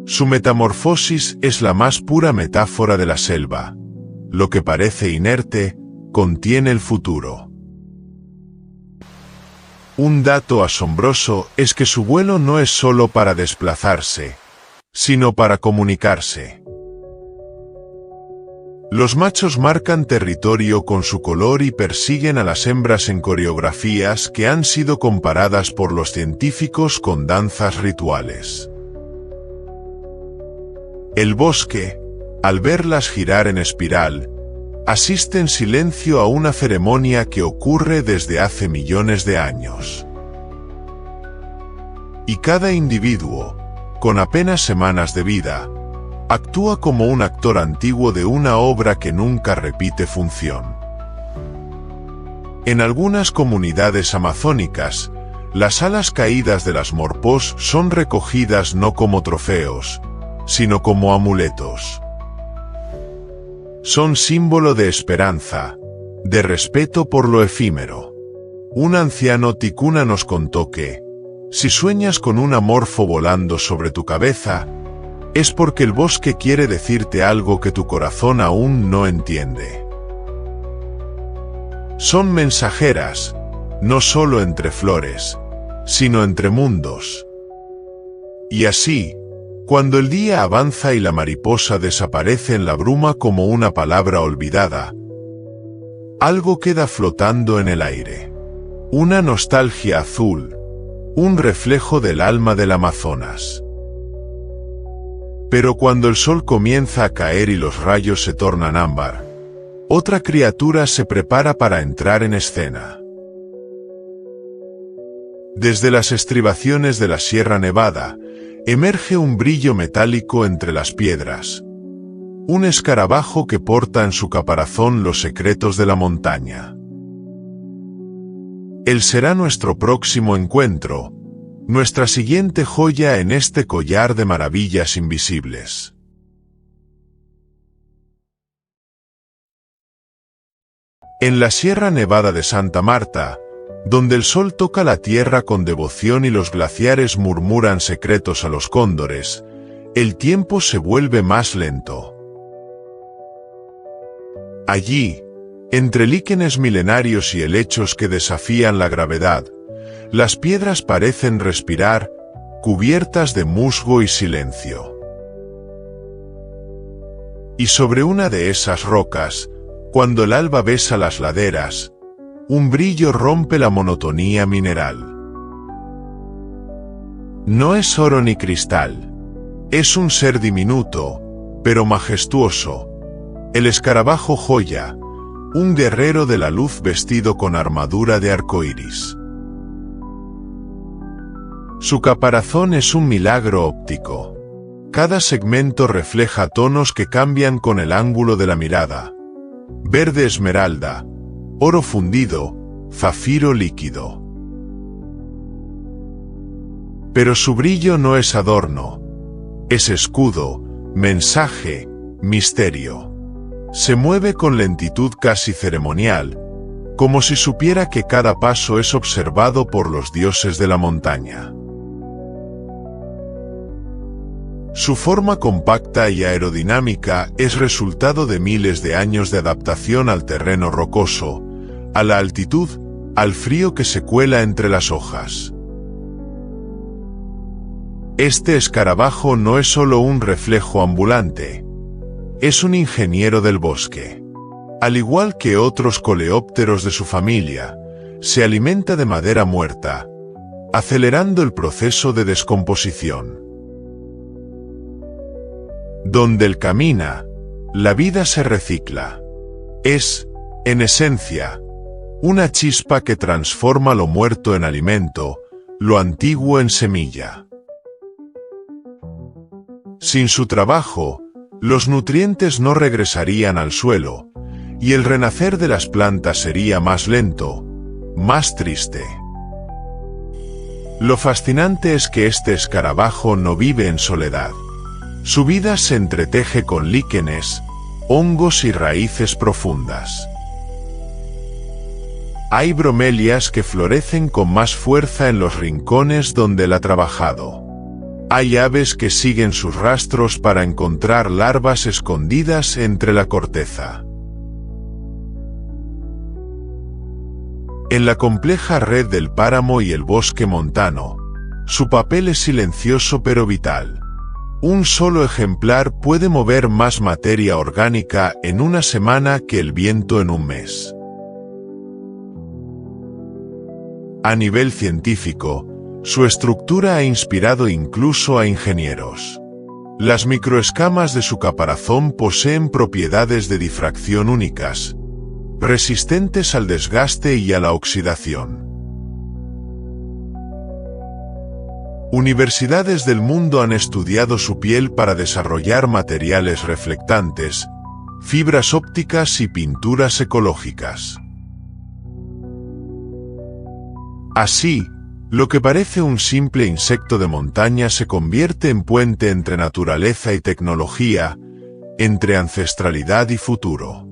Su metamorfosis es la más pura metáfora de la selva. Lo que parece inerte, contiene el futuro. Un dato asombroso es que su vuelo no es solo para desplazarse, sino para comunicarse. Los machos marcan territorio con su color y persiguen a las hembras en coreografías que han sido comparadas por los científicos con danzas rituales. El bosque, al verlas girar en espiral, asiste en silencio a una ceremonia que ocurre desde hace millones de años. Y cada individuo, con apenas semanas de vida, actúa como un actor antiguo de una obra que nunca repite función. En algunas comunidades amazónicas, las alas caídas de las morpós son recogidas no como trofeos, sino como amuletos. Son símbolo de esperanza, de respeto por lo efímero. Un anciano ticuna nos contó que, si sueñas con una morfo volando sobre tu cabeza, es porque el bosque quiere decirte algo que tu corazón aún no entiende. Son mensajeras, no solo entre flores, sino entre mundos. Y así, cuando el día avanza y la mariposa desaparece en la bruma como una palabra olvidada, algo queda flotando en el aire. Una nostalgia azul, un reflejo del alma del Amazonas. Pero cuando el sol comienza a caer y los rayos se tornan ámbar, otra criatura se prepara para entrar en escena. Desde las estribaciones de la Sierra Nevada, emerge un brillo metálico entre las piedras. Un escarabajo que porta en su caparazón los secretos de la montaña. Él será nuestro próximo encuentro, nuestra siguiente joya en este collar de maravillas invisibles. En la Sierra Nevada de Santa Marta, donde el sol toca la tierra con devoción y los glaciares murmuran secretos a los cóndores, el tiempo se vuelve más lento. Allí, entre líquenes milenarios y helechos que desafían la gravedad, las piedras parecen respirar, cubiertas de musgo y silencio. Y sobre una de esas rocas, cuando el alba besa las laderas, un brillo rompe la monotonía mineral. No es oro ni cristal. Es un ser diminuto, pero majestuoso. El escarabajo joya, un guerrero de la luz vestido con armadura de arcoíris. Su caparazón es un milagro óptico. Cada segmento refleja tonos que cambian con el ángulo de la mirada. Verde esmeralda, oro fundido, zafiro líquido. Pero su brillo no es adorno. Es escudo, mensaje, misterio. Se mueve con lentitud casi ceremonial, como si supiera que cada paso es observado por los dioses de la montaña. Su forma compacta y aerodinámica es resultado de miles de años de adaptación al terreno rocoso, a la altitud, al frío que se cuela entre las hojas. Este escarabajo no es solo un reflejo ambulante, es un ingeniero del bosque. Al igual que otros coleópteros de su familia, se alimenta de madera muerta, acelerando el proceso de descomposición. Donde él camina, la vida se recicla. Es, en esencia, una chispa que transforma lo muerto en alimento, lo antiguo en semilla. Sin su trabajo, los nutrientes no regresarían al suelo, y el renacer de las plantas sería más lento, más triste. Lo fascinante es que este escarabajo no vive en soledad. Su vida se entreteje con líquenes, hongos y raíces profundas. Hay bromelias que florecen con más fuerza en los rincones donde él ha trabajado. Hay aves que siguen sus rastros para encontrar larvas escondidas entre la corteza. En la compleja red del páramo y el bosque montano, su papel es silencioso pero vital. Un solo ejemplar puede mover más materia orgánica en una semana que el viento en un mes. A nivel científico, su estructura ha inspirado incluso a ingenieros. Las microescamas de su caparazón poseen propiedades de difracción únicas, resistentes al desgaste y a la oxidación. Universidades del mundo han estudiado su piel para desarrollar materiales reflectantes, fibras ópticas y pinturas ecológicas. Así, lo que parece un simple insecto de montaña se convierte en puente entre naturaleza y tecnología, entre ancestralidad y futuro.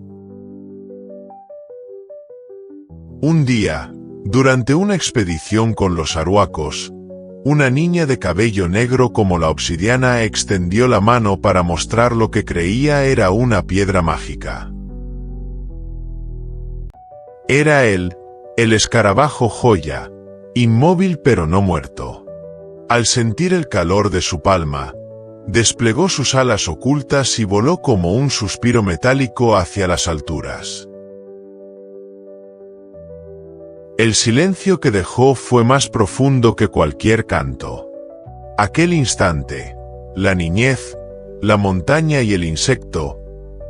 Un día, durante una expedición con los arhuacos, una niña de cabello negro como la obsidiana extendió la mano para mostrar lo que creía era una piedra mágica. Era él, el escarabajo joya, inmóvil pero no muerto. Al sentir el calor de su palma, desplegó sus alas ocultas y voló como un suspiro metálico hacia las alturas. El silencio que dejó fue más profundo que cualquier canto. Aquel instante, la niñez, la montaña y el insecto,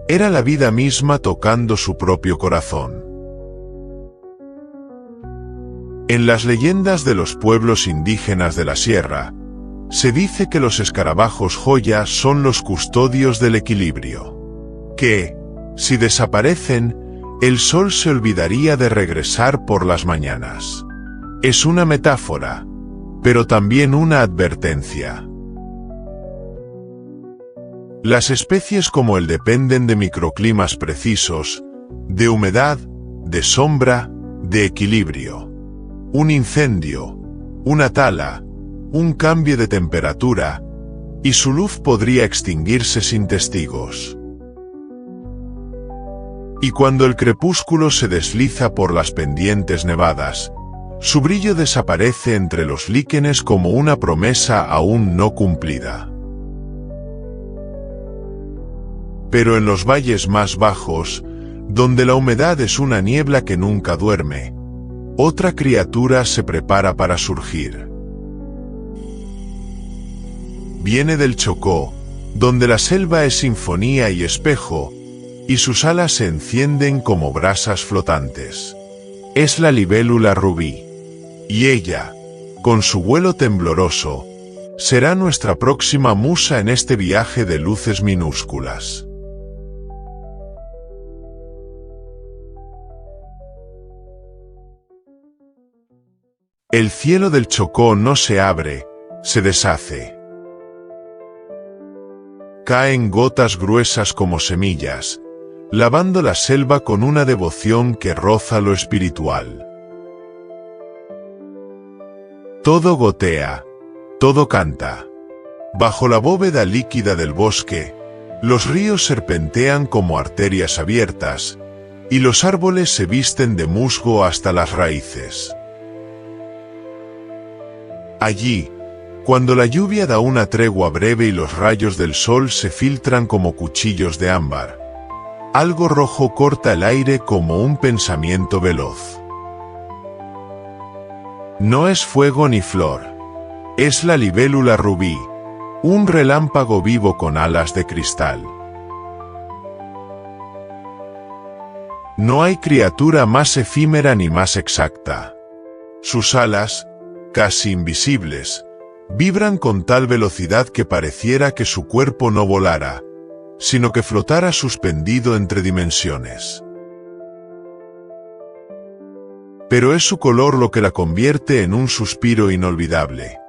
era la vida misma tocando su propio corazón. En las leyendas de los pueblos indígenas de la sierra, se dice que los escarabajos joya son los custodios del equilibrio. Que, si desaparecen, el sol se olvidaría de regresar por las mañanas. Es una metáfora, pero también una advertencia. Las especies como el dependen de microclimas precisos, de humedad, de sombra, de equilibrio. Un incendio, una tala, un cambio de temperatura, y su luz podría extinguirse sin testigos. Y cuando el crepúsculo se desliza por las pendientes nevadas, su brillo desaparece entre los líquenes como una promesa aún no cumplida. Pero en los valles más bajos, donde la humedad es una niebla que nunca duerme, otra criatura se prepara para surgir. Viene del Chocó, donde la selva es sinfonía y espejo, y sus alas se encienden como brasas flotantes. Es la libélula rubí. Y ella, con su vuelo tembloroso, será nuestra próxima musa en este viaje de luces minúsculas. El cielo del Chocó no se abre, se deshace. Caen gotas gruesas como semillas, lavando la selva con una devoción que roza lo espiritual. Todo gotea, todo canta. Bajo la bóveda líquida del bosque, los ríos serpentean como arterias abiertas, y los árboles se visten de musgo hasta las raíces. Allí, cuando la lluvia da una tregua breve y los rayos del sol se filtran como cuchillos de ámbar, algo rojo corta el aire como un pensamiento veloz. No es fuego ni flor, es la libélula rubí, un relámpago vivo con alas de cristal. No hay criatura más efímera ni más exacta. Sus alas, casi invisibles, vibran con tal velocidad que pareciera que su cuerpo no volara, sino que flotara suspendido entre dimensiones. Pero es su color lo que la convierte en un suspiro inolvidable.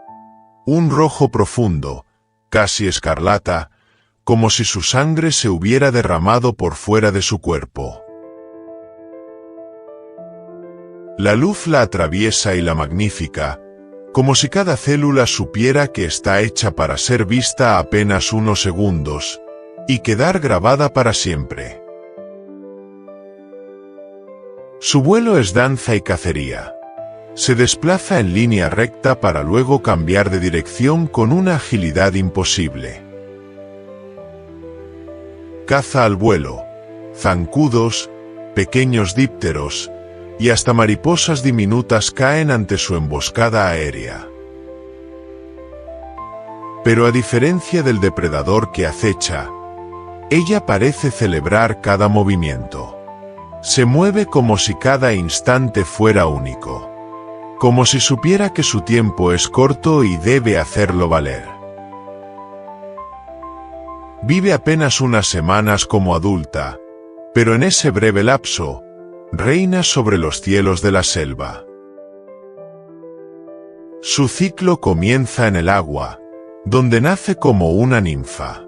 Un rojo profundo, casi escarlata, como si su sangre se hubiera derramado por fuera de su cuerpo. La luz la atraviesa y la magnifica, como si cada célula supiera que está hecha para ser vista apenas unos segundos, y quedar grabada para siempre. Su vuelo es danza y cacería. Se desplaza en línea recta para luego cambiar de dirección con una agilidad imposible. Caza al vuelo, zancudos, pequeños dípteros, y hasta mariposas diminutas caen ante su emboscada aérea. Pero a diferencia del depredador que acecha, ella parece celebrar cada movimiento. Se mueve como si cada instante fuera único. Como si supiera que su tiempo es corto y debe hacerlo valer. Vive apenas unas semanas como adulta, pero en ese breve lapso, reina sobre los cielos de la selva. Su ciclo comienza en el agua, donde nace como una ninfa.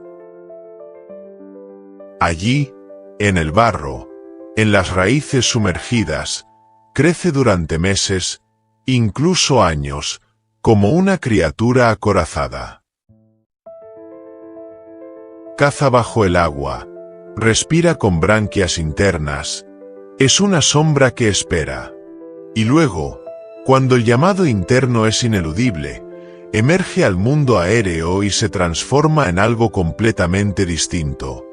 Allí, en el barro, en las raíces sumergidas, crece durante meses, incluso años, como una criatura acorazada. Caza bajo el agua, respira con branquias internas, es una sombra que espera. Y luego, cuando el llamado interno es ineludible, emerge al mundo aéreo y se transforma en algo completamente distinto.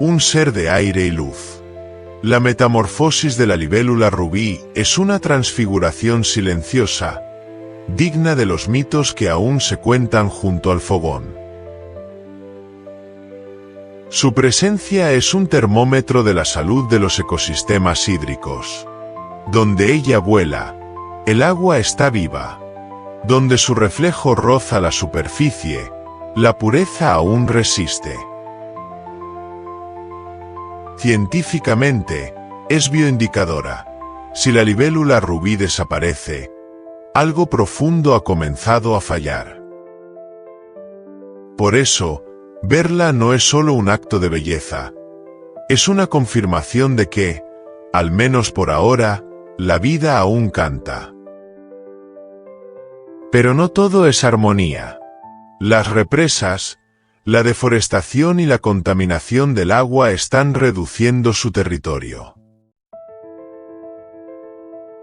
Un ser de aire y luz. La metamorfosis de la libélula rubí es una transfiguración silenciosa, digna de los mitos que aún se cuentan junto al fogón. Su presencia es un termómetro de la salud de los ecosistemas hídricos. Donde ella vuela, el agua está viva. Donde su reflejo roza la superficie, la pureza aún resiste. Científicamente, es bioindicadora. Si la libélula rubí desaparece, algo profundo ha comenzado a fallar. Por eso, verla no es solo un acto de belleza. Es una confirmación de que, al menos por ahora, la vida aún canta. Pero no todo es armonía. Las represas, la deforestación y la contaminación del agua están reduciendo su territorio.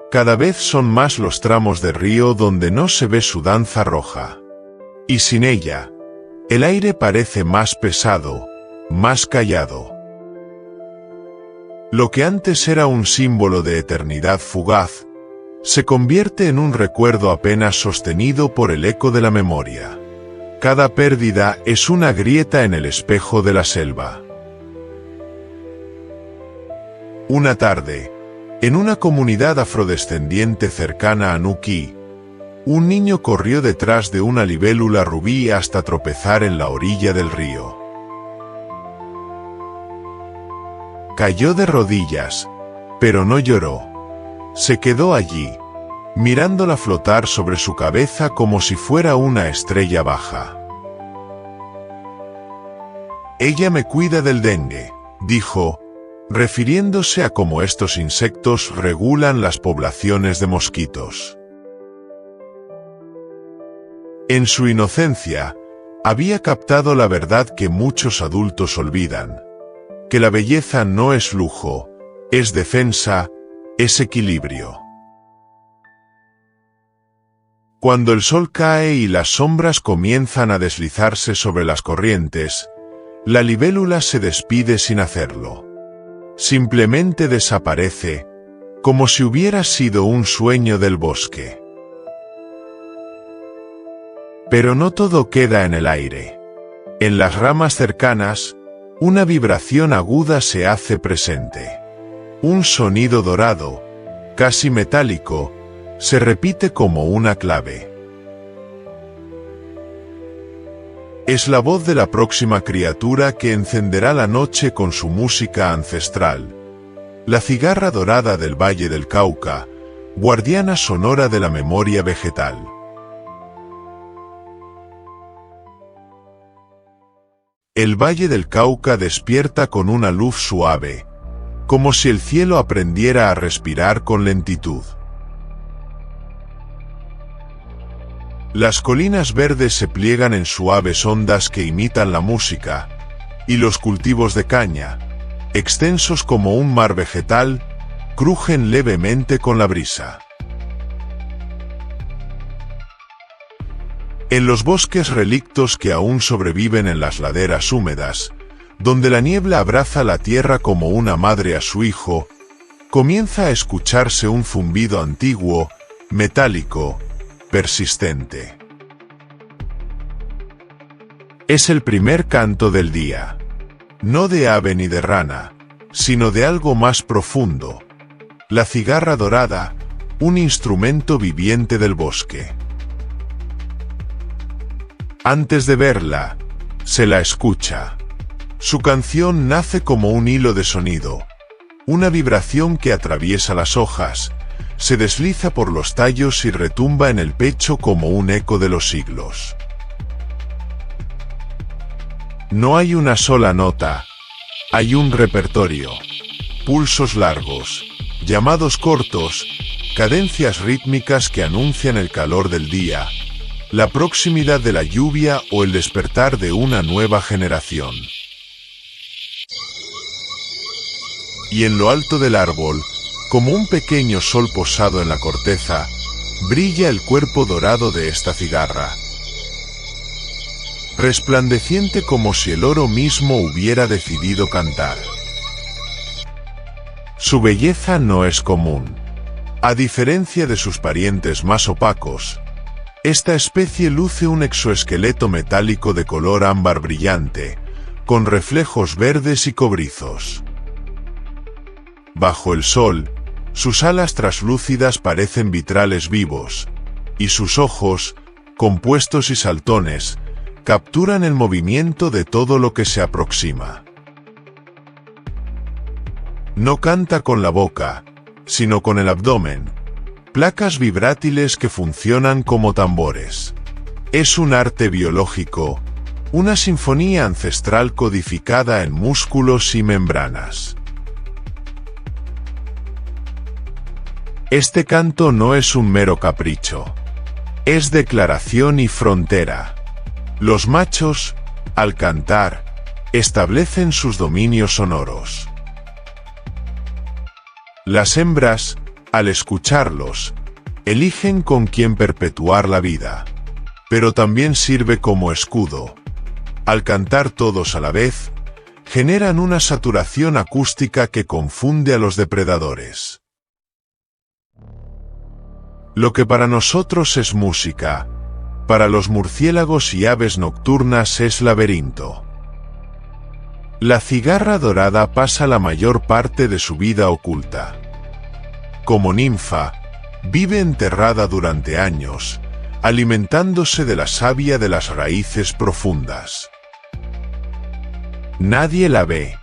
Cada vez son más los tramos de río donde no se ve su danza roja. Y sin ella, el aire parece más pesado, más callado. Lo que antes era un símbolo de eternidad fugaz, se convierte en un recuerdo apenas sostenido por el eco de la memoria. Cada pérdida es una grieta en el espejo de la selva. Una tarde, en una comunidad afrodescendiente cercana a Nuquí, un niño corrió detrás de una libélula rubí hasta tropezar en la orilla del río. Cayó de rodillas, pero no lloró. Se quedó allí, mirándola flotar sobre su cabeza como si fuera una estrella baja. «Ella me cuida del dengue», dijo, refiriéndose a cómo estos insectos regulan las poblaciones de mosquitos. En su inocencia, había captado la verdad que muchos adultos olvidan, que la belleza no es lujo, es defensa, es equilibrio. Cuando el sol cae y las sombras comienzan a deslizarse sobre las corrientes, la libélula se despide sin hacerlo. Simplemente desaparece, como si hubiera sido un sueño del bosque. Pero no todo queda en el aire. En las ramas cercanas, una vibración aguda se hace presente. Un sonido dorado, casi metálico, se repite como una clave. Es la voz de la próxima criatura que encenderá la noche con su música ancestral. La cigarra dorada del Valle del Cauca, guardiana sonora de la memoria vegetal. El Valle del Cauca despierta con una luz suave, como si el cielo aprendiera a respirar con lentitud. Las colinas verdes se pliegan en suaves ondas que imitan la música, y los cultivos de caña, extensos como un mar vegetal, crujen levemente con la brisa. En los bosques relictos que aún sobreviven en las laderas húmedas, donde la niebla abraza la tierra como una madre a su hijo, comienza a escucharse un zumbido antiguo, metálico, persistente. Es el primer canto del día. No de ave ni de rana, sino de algo más profundo. La cigarra dorada, un instrumento viviente del bosque. Antes de verla, se la escucha. Su canción nace como un hilo de sonido, una vibración que atraviesa las hojas, se desliza por los tallos y retumba en el pecho como un eco de los siglos. No hay una sola nota, hay un repertorio. Pulsos largos, llamados cortos, cadencias rítmicas que anuncian el calor del día, la proximidad de la lluvia o el despertar de una nueva generación. Y en lo alto del árbol, como un pequeño sol posado en la corteza, brilla el cuerpo dorado de esta cigarra. Resplandeciente como si el oro mismo hubiera decidido cantar. Su belleza no es común. A diferencia de sus parientes más opacos, esta especie luce un exoesqueleto metálico de color ámbar brillante, con reflejos verdes y cobrizos. Bajo el sol, sus alas traslúcidas parecen vitrales vivos, y sus ojos, compuestos y saltones, capturan el movimiento de todo lo que se aproxima. No canta con la boca, sino con el abdomen, placas vibrátiles que funcionan como tambores. Es un arte biológico, una sinfonía ancestral codificada en músculos y membranas. Este canto no es un mero capricho. Es declaración y frontera. Los machos, al cantar, establecen sus dominios sonoros. Las hembras, al escucharlos, eligen con quién perpetuar la vida. Pero también sirve como escudo. Al cantar todos a la vez, generan una saturación acústica que confunde a los depredadores. Lo que para nosotros es música, para los murciélagos y aves nocturnas es laberinto. La cigarra dorada pasa la mayor parte de su vida oculta. Como ninfa, vive enterrada durante años, alimentándose de la savia de las raíces profundas. Nadie la ve.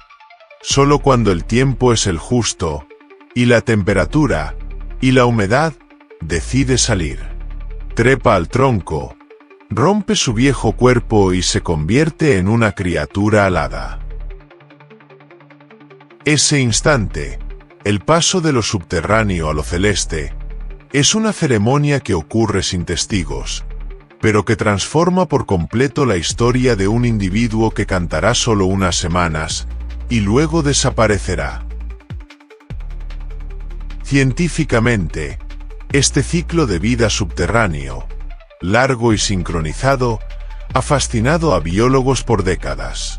Solo cuando el tiempo es el justo, y la temperatura, y la humedad, decide salir. Trepa al tronco, rompe su viejo cuerpo y se convierte en una criatura alada. Ese instante, el paso de lo subterráneo a lo celeste, es una ceremonia que ocurre sin testigos, pero que transforma por completo la historia de un individuo que cantará solo unas semanas, y luego desaparecerá. Científicamente, este ciclo de vida subterráneo, largo y sincronizado, ha fascinado a biólogos por décadas.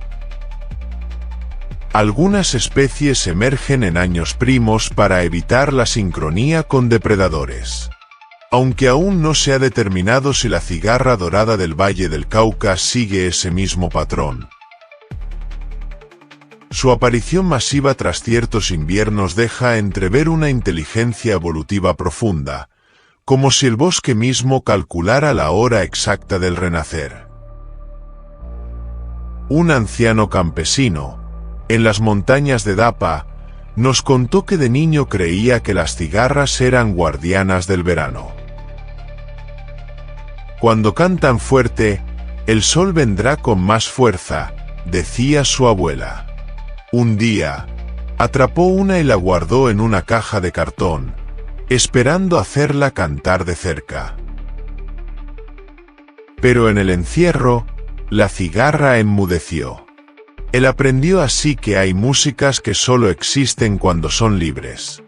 Algunas especies emergen en años primos para evitar la sincronía con depredadores. Aunque aún no se ha determinado si la cigarra dorada del Valle del Cauca sigue ese mismo patrón. Su aparición masiva tras ciertos inviernos deja entrever una inteligencia evolutiva profunda, como si el bosque mismo calculara la hora exacta del renacer. Un anciano campesino, en las montañas de Dapa, nos contó que de niño creía que las cigarras eran guardianas del verano. Cuando cantan fuerte, el sol vendrá con más fuerza, decía su abuela. Un día, atrapó una y la guardó en una caja de cartón, esperando hacerla cantar de cerca. Pero en el encierro, la cigarra enmudeció. Él aprendió así que hay músicas que solo existen cuando son libres.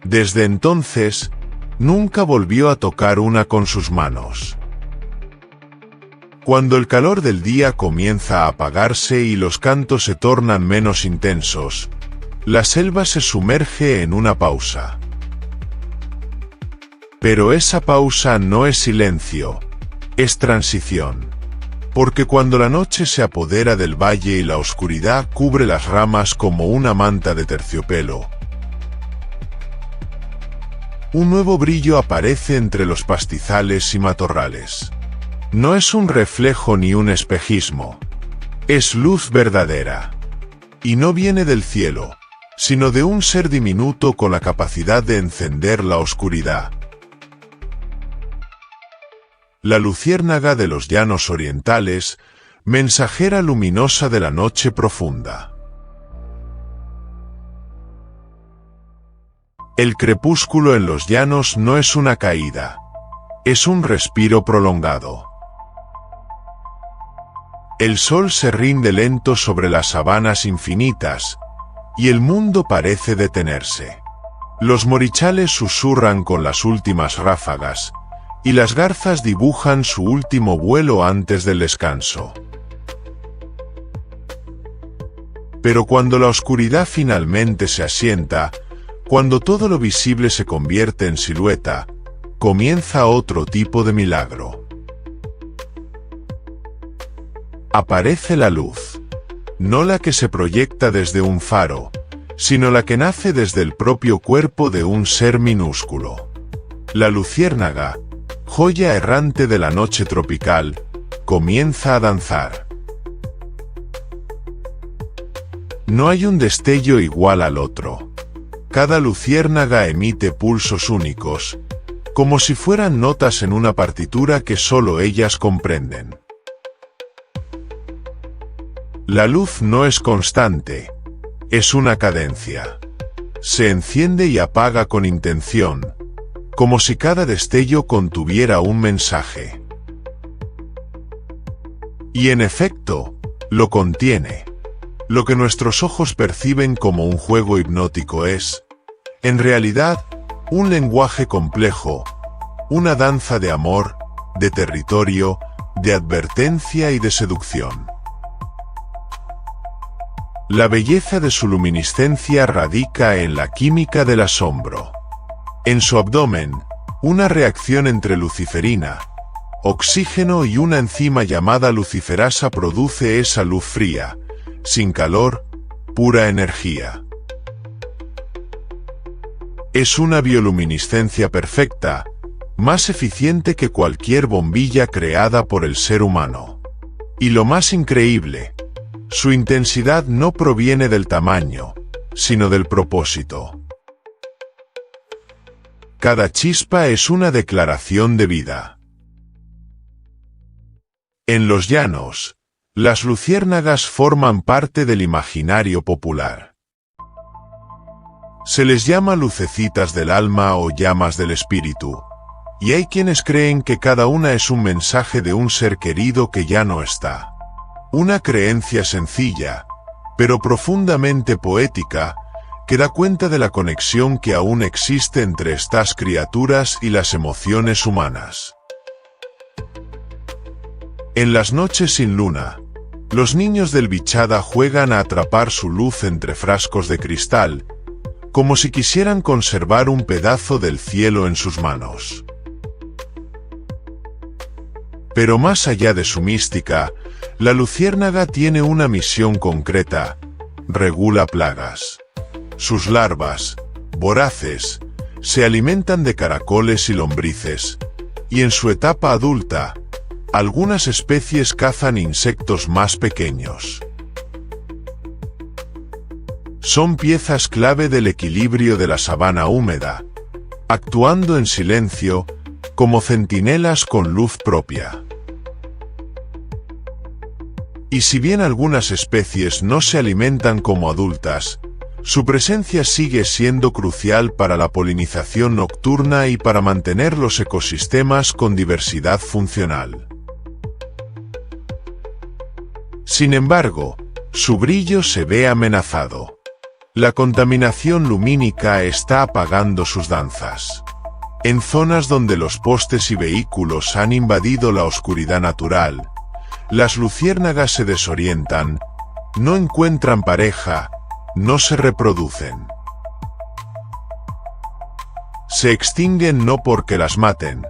Desde entonces, nunca volvió a tocar una con sus manos. Cuando el calor del día comienza a apagarse y los cantos se tornan menos intensos, la selva se sumerge en una pausa. Pero esa pausa no es silencio, es transición. Porque cuando la noche se apodera del valle y la oscuridad cubre las ramas como una manta de terciopelo, un nuevo brillo aparece entre los pastizales y matorrales. No es un reflejo ni un espejismo. Es luz verdadera. Y no viene del cielo, sino de un ser diminuto con la capacidad de encender la oscuridad. La luciérnaga de los llanos orientales, mensajera luminosa de la noche profunda. El crepúsculo en los llanos no es una caída, es un respiro prolongado. El sol se rinde lento sobre las sabanas infinitas, y el mundo parece detenerse. Los morichales susurran con las últimas ráfagas, y las garzas dibujan su último vuelo antes del descanso. Pero cuando la oscuridad finalmente se asienta, Cuando todo lo visible se convierte en silueta, comienza otro tipo de milagro. Aparece la luz. No la que se proyecta desde un faro, sino la que nace desde el propio cuerpo de un ser minúsculo. La luciérnaga, joya errante de la noche tropical, comienza a danzar. No hay un destello igual al otro. Cada luciérnaga emite pulsos únicos, como si fueran notas en una partitura que solo ellas comprenden. La luz no es constante, es una cadencia. Se enciende y apaga con intención, como si cada destello contuviera un mensaje. Y en efecto, lo contiene. Lo que nuestros ojos perciben como un juego hipnótico es, en realidad, un lenguaje complejo, una danza de amor, de territorio, de advertencia y de seducción. La belleza de su luminiscencia radica en la química del asombro. En su abdomen, una reacción entre luciferina, oxígeno y una enzima llamada luciferasa produce esa luz fría, sin calor, pura energía. Es una bioluminiscencia perfecta, más eficiente que cualquier bombilla creada por el ser humano. Y lo más increíble, su intensidad no proviene del tamaño, sino del propósito. Cada chispa es una declaración de vida. En los llanos, las luciérnagas forman parte del imaginario popular. Se les llama lucecitas del alma o llamas del espíritu, y hay quienes creen que cada una es un mensaje de un ser querido que ya no está. Una creencia sencilla, pero profundamente poética, que da cuenta de la conexión que aún existe entre estas criaturas y las emociones humanas. En las noches sin luna, los niños del Bichada juegan a atrapar su luz entre frascos de cristal, como si quisieran conservar un pedazo del cielo en sus manos. Pero más allá de su mística, la luciérnaga tiene una misión concreta: regula plagas. Sus larvas, voraces, se alimentan de caracoles y lombrices, y en su etapa adulta, algunas especies cazan insectos más pequeños. Son piezas clave del equilibrio de la sabana húmeda, actuando en silencio, como centinelas con luz propia. Y si bien algunas especies no se alimentan como adultas, su presencia sigue siendo crucial para la polinización nocturna y para mantener los ecosistemas con diversidad funcional. Sin embargo, su brillo se ve amenazado. La contaminación lumínica está apagando sus danzas. En zonas donde los postes y vehículos han invadido la oscuridad natural, las luciérnagas se desorientan, no encuentran pareja, no se reproducen. Se extinguen no porque las maten,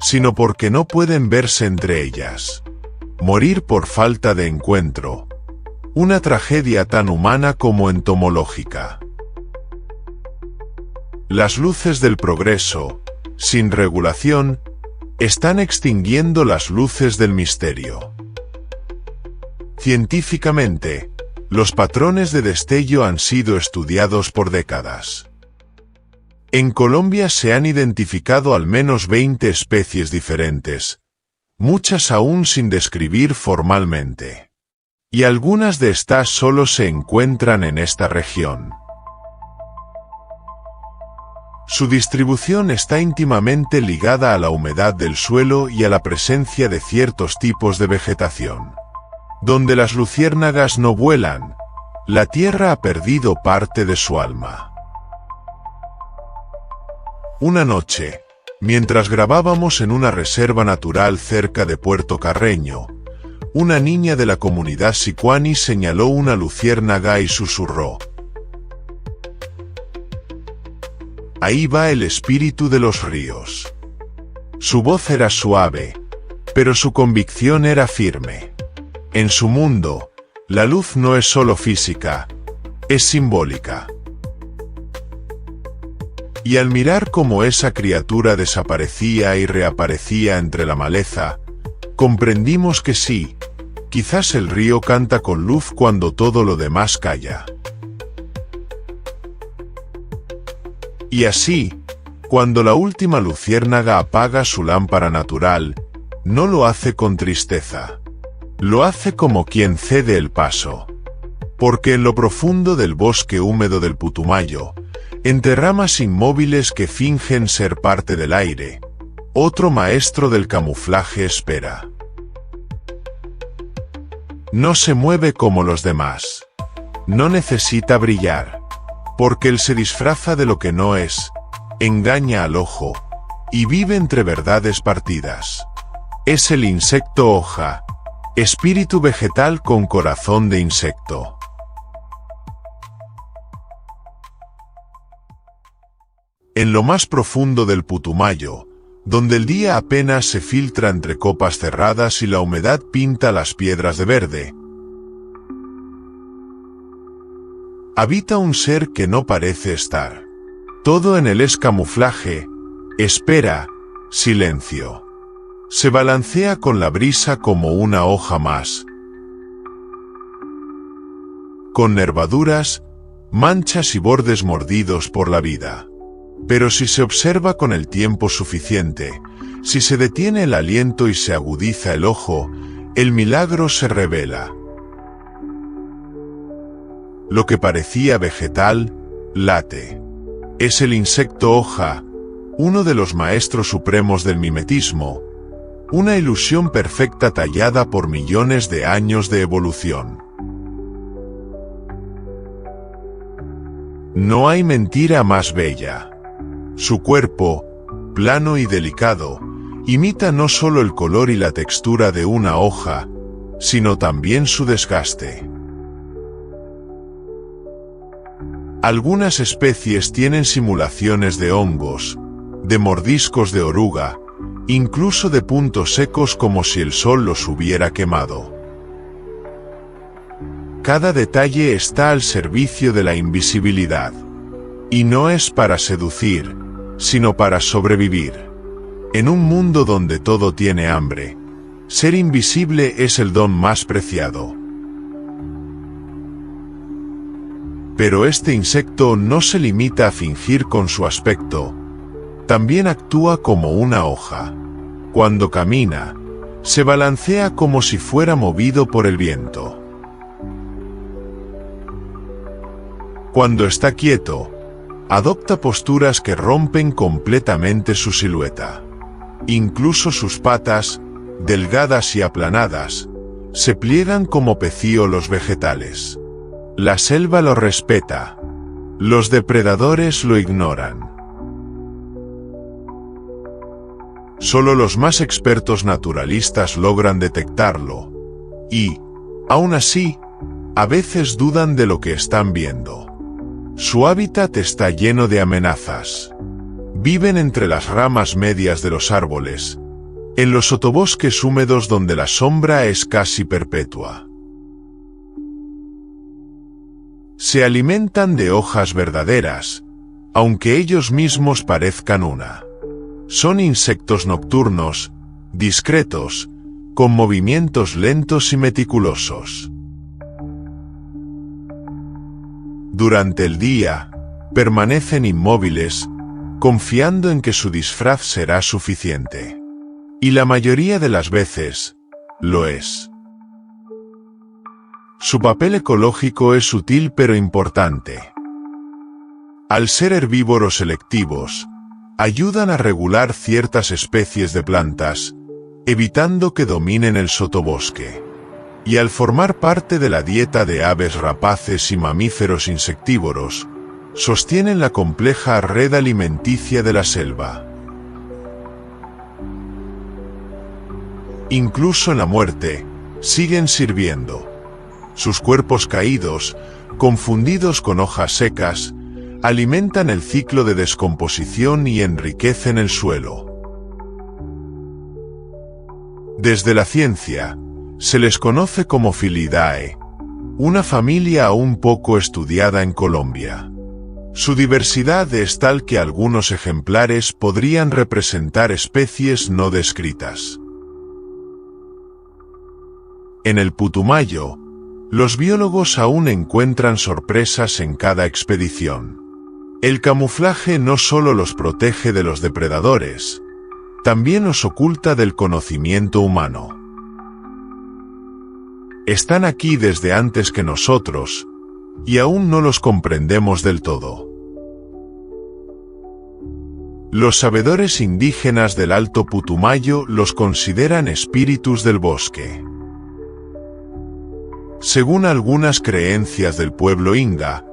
sino porque no pueden verse entre ellas. Morir por falta de encuentro. Una tragedia tan humana como entomológica. Las luces del progreso, sin regulación, están extinguiendo las luces del misterio. Científicamente, los patrones de destello han sido estudiados por décadas. En Colombia se han identificado al menos 20 especies diferentes, muchas aún sin describir formalmente. Y algunas de estas solo se encuentran en esta región. Su distribución está íntimamente ligada a la humedad del suelo y a la presencia de ciertos tipos de vegetación. Donde las luciérnagas no vuelan, la tierra ha perdido parte de su alma. Una noche, mientras grabábamos en una reserva natural cerca de Puerto Carreño, una niña de la comunidad sicuani señaló una luciérnaga y susurró: Ahí va el espíritu de los ríos. Su voz era suave, pero su convicción era firme. En su mundo, la luz no es solo física, es simbólica. Y al mirar cómo esa criatura desaparecía y reaparecía entre la maleza, comprendimos que sí, quizás el río canta con luz cuando todo lo demás calla. Y así, cuando la última luciérnaga apaga su lámpara natural, no lo hace con tristeza. Lo hace como quien cede el paso. Porque en lo profundo del bosque húmedo del Putumayo, entre ramas inmóviles que fingen ser parte del aire, otro maestro del camuflaje espera. No se mueve como los demás. No necesita brillar, porque él se disfraza de lo que no es, engaña al ojo, y vive entre verdades partidas. Es el insecto hoja, espíritu vegetal con corazón de insecto. En lo más profundo del Putumayo, donde el día apenas se filtra entre copas cerradas y la humedad pinta las piedras de verde, habita un ser que no parece estar. Todo en él es camuflaje, espera, silencio. Se balancea con la brisa como una hoja más, con nervaduras, manchas y bordes mordidos por la vida. Pero si se observa con el tiempo suficiente, si se detiene el aliento y se agudiza el ojo, el milagro se revela. Lo que parecía vegetal, late. Es el insecto hoja, uno de los maestros supremos del mimetismo, una ilusión perfecta tallada por millones de años de evolución. No hay mentira más bella. Su cuerpo, plano y delicado, imita no solo el color y la textura de una hoja, sino también su desgaste. Algunas especies tienen simulaciones de hongos, de mordiscos de oruga, incluso de puntos secos como si el sol los hubiera quemado. Cada detalle está al servicio de la invisibilidad. Y no es para seducir, sino para sobrevivir. En un mundo donde todo tiene hambre, ser invisible es el don más preciado. Pero este insecto no se limita a fingir con su aspecto, también actúa como una hoja. Cuando camina, se balancea como si fuera movido por el viento. Cuando está quieto, adopta posturas que rompen completamente su silueta. Incluso sus patas, delgadas y aplanadas, se pliegan como pecíolos vegetales. La selva lo respeta. Los depredadores lo ignoran. Solo los más expertos naturalistas logran detectarlo. Y, aún así, a veces dudan de lo que están viendo. Su hábitat está lleno de amenazas. Viven entre las ramas medias de los árboles, en los sotobosques húmedos donde la sombra es casi perpetua. Se alimentan de hojas verdaderas, aunque ellos mismos parezcan una. Son insectos nocturnos, discretos, con movimientos lentos y meticulosos. Durante el día, permanecen inmóviles, confiando en que su disfraz será suficiente. Y la mayoría de las veces, lo es. Su papel ecológico es sutil pero importante. Al ser herbívoros selectivos, ayudan a regular ciertas especies de plantas, evitando que dominen el sotobosque. Y al formar parte de la dieta de aves rapaces y mamíferos insectívoros, sostienen la compleja red alimenticia de la selva. Incluso en la muerte, siguen sirviendo. Sus cuerpos caídos, confundidos con hojas secas, alimentan el ciclo de descomposición y enriquecen el suelo. Desde la ciencia, se les conoce como Filidae, una familia aún poco estudiada en Colombia. Su diversidad es tal que algunos ejemplares podrían representar especies no descritas. En el Putumayo, los biólogos aún encuentran sorpresas en cada expedición. El camuflaje no solo los protege de los depredadores, también los oculta del conocimiento humano. Están aquí desde antes que nosotros, y aún no los comprendemos del todo. Los sabedores indígenas del Alto Putumayo los consideran espíritus del bosque. Según algunas creencias del pueblo inga,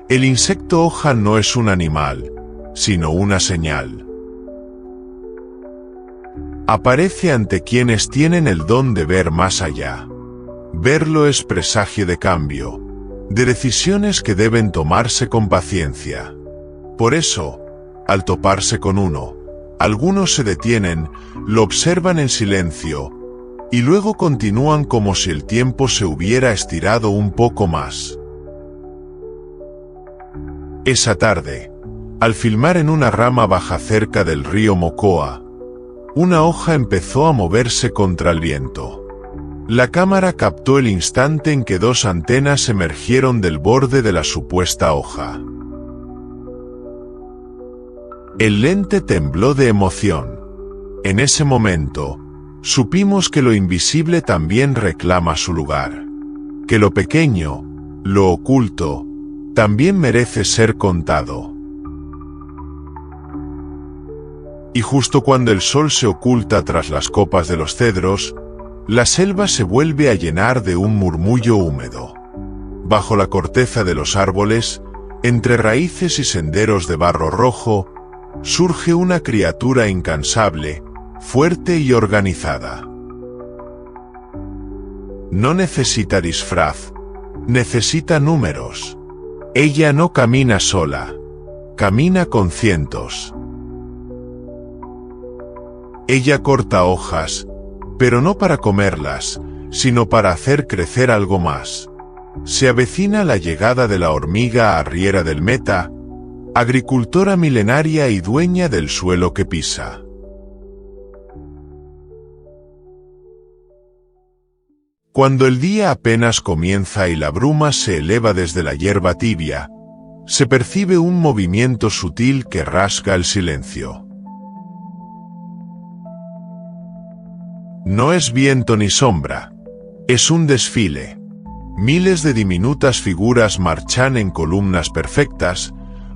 el insecto hoja no es un animal, sino una señal. Aparece ante quienes tienen el don de ver más allá. Verlo es presagio de cambio, de decisiones que deben tomarse con paciencia. Por eso, al toparse con uno, algunos se detienen, lo observan en silencio, y luego continúan como si el tiempo se hubiera estirado un poco más. Esa tarde, al filmar en una rama baja cerca del río Mocoa, una hoja empezó a moverse contra el viento. La cámara captó el instante en que dos antenas emergieron del borde de la supuesta hoja. El lente tembló de emoción. En ese momento, supimos que lo invisible también reclama su lugar. Que lo pequeño, lo oculto, también merece ser contado. Y justo cuando el sol se oculta tras las copas de los cedros, la selva se vuelve a llenar de un murmullo húmedo. Bajo la corteza de los árboles, entre raíces y senderos de barro rojo, surge una criatura incansable, fuerte y organizada. No necesita disfraz, necesita números. Ella no camina sola, camina con cientos. Ella corta hojas, pero no para comerlas, sino para hacer crecer algo más. Se avecina la llegada de la hormiga arriera del Meta, agricultora milenaria y dueña del suelo que pisa. Cuando el día apenas comienza y la bruma se eleva desde la hierba tibia, se percibe un movimiento sutil que rasga el silencio. No es viento ni sombra, es un desfile. Miles de diminutas figuras marchan en columnas perfectas,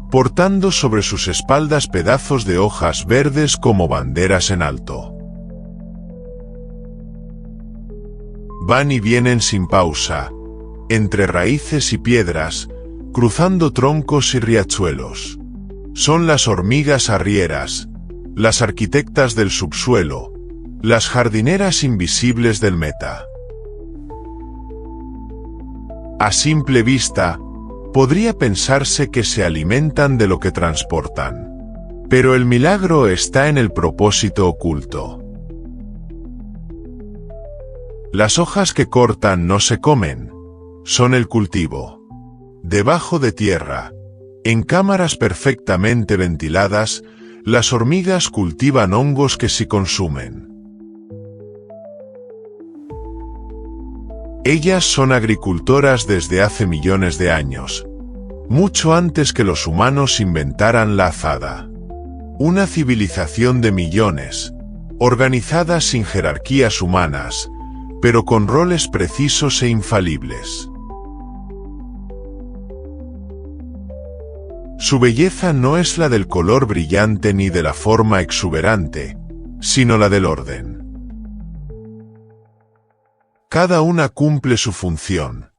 portando sobre sus espaldas pedazos de hojas verdes como banderas en alto. Van y vienen sin pausa, entre raíces y piedras, cruzando troncos y riachuelos. Son las hormigas arrieras, las arquitectas del subsuelo, las jardineras invisibles del Meta. A simple vista, podría pensarse que se alimentan de lo que transportan. Pero el milagro está en el propósito oculto. Las hojas que cortan no se comen, son el cultivo. Debajo de tierra, en cámaras perfectamente ventiladas, las hormigas cultivan hongos que se consumen. Ellas son agricultoras desde hace millones de años, mucho antes que los humanos inventaran la azada. Una civilización de millones, organizada sin jerarquías humanas, pero con roles precisos e infalibles. Su belleza no es la del color brillante ni de la forma exuberante, sino la del orden. Cada una cumple su función: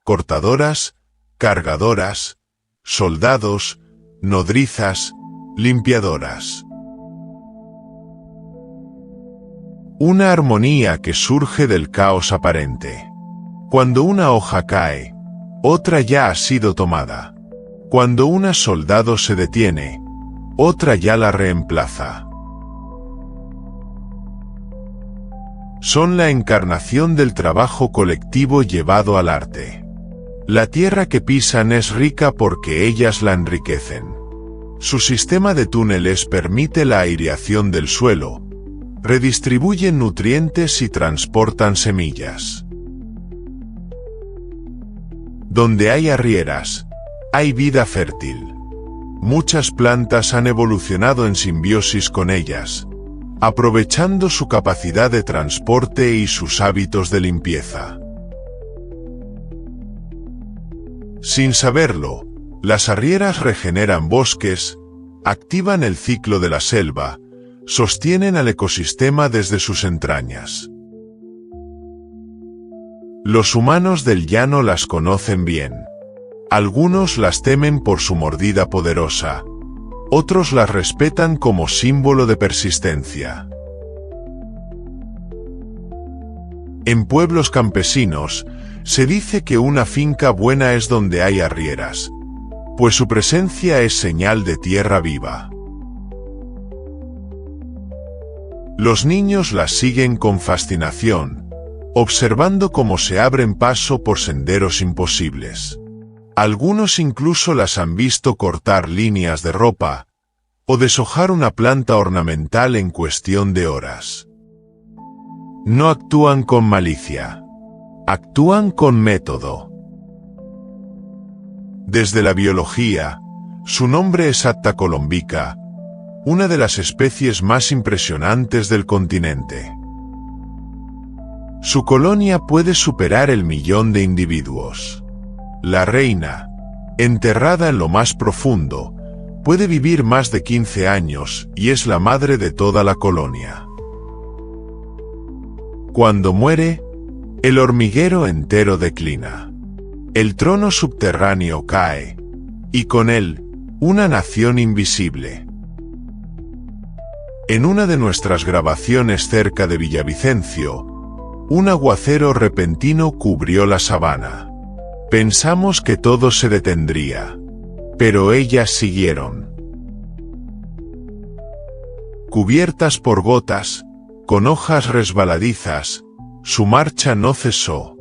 cortadoras, cargadoras, soldados, nodrizas, limpiadoras. Una armonía que surge del caos aparente. Cuando una hoja cae, otra ya ha sido tomada. Cuando una soldado se detiene, otra ya la reemplaza. Son la encarnación del trabajo colectivo llevado al arte. La tierra que pisan es rica porque ellas la enriquecen. Su sistema de túneles permite la aireación del suelo, redistribuyen nutrientes y transportan semillas. Donde hay arrieras, hay vida fértil. Muchas plantas han evolucionado en simbiosis con ellas, aprovechando su capacidad de transporte y sus hábitos de limpieza. Sin saberlo, las arrieras regeneran bosques, activan el ciclo de la selva, sostienen al ecosistema desde sus entrañas. Los humanos del llano las conocen bien. Algunos las temen por su mordida poderosa, otros las respetan como símbolo de persistencia. En pueblos campesinos, se dice que una finca buena es donde hay arrieras, pues su presencia es señal de tierra viva. Los niños las siguen con fascinación, observando cómo se abren paso por senderos imposibles. Algunos incluso las han visto cortar líneas de ropa, o deshojar una planta ornamental en cuestión de horas. No actúan con malicia, actúan con método. Desde la biología, su nombre es Atta colombica, una de las especies más impresionantes del continente. Su colonia puede superar el 1.000.000 de individuos. La reina, enterrada en lo más profundo, puede vivir más de 15 años y es la madre de toda la colonia. Cuando muere, el hormiguero entero declina. El trono subterráneo cae, y con él, una nación invisible. En una de nuestras grabaciones cerca de Villavicencio, un aguacero repentino cubrió la sabana. Pensamos que todo se detendría, pero ellas siguieron. Cubiertas por gotas, con hojas resbaladizas, su marcha no cesó.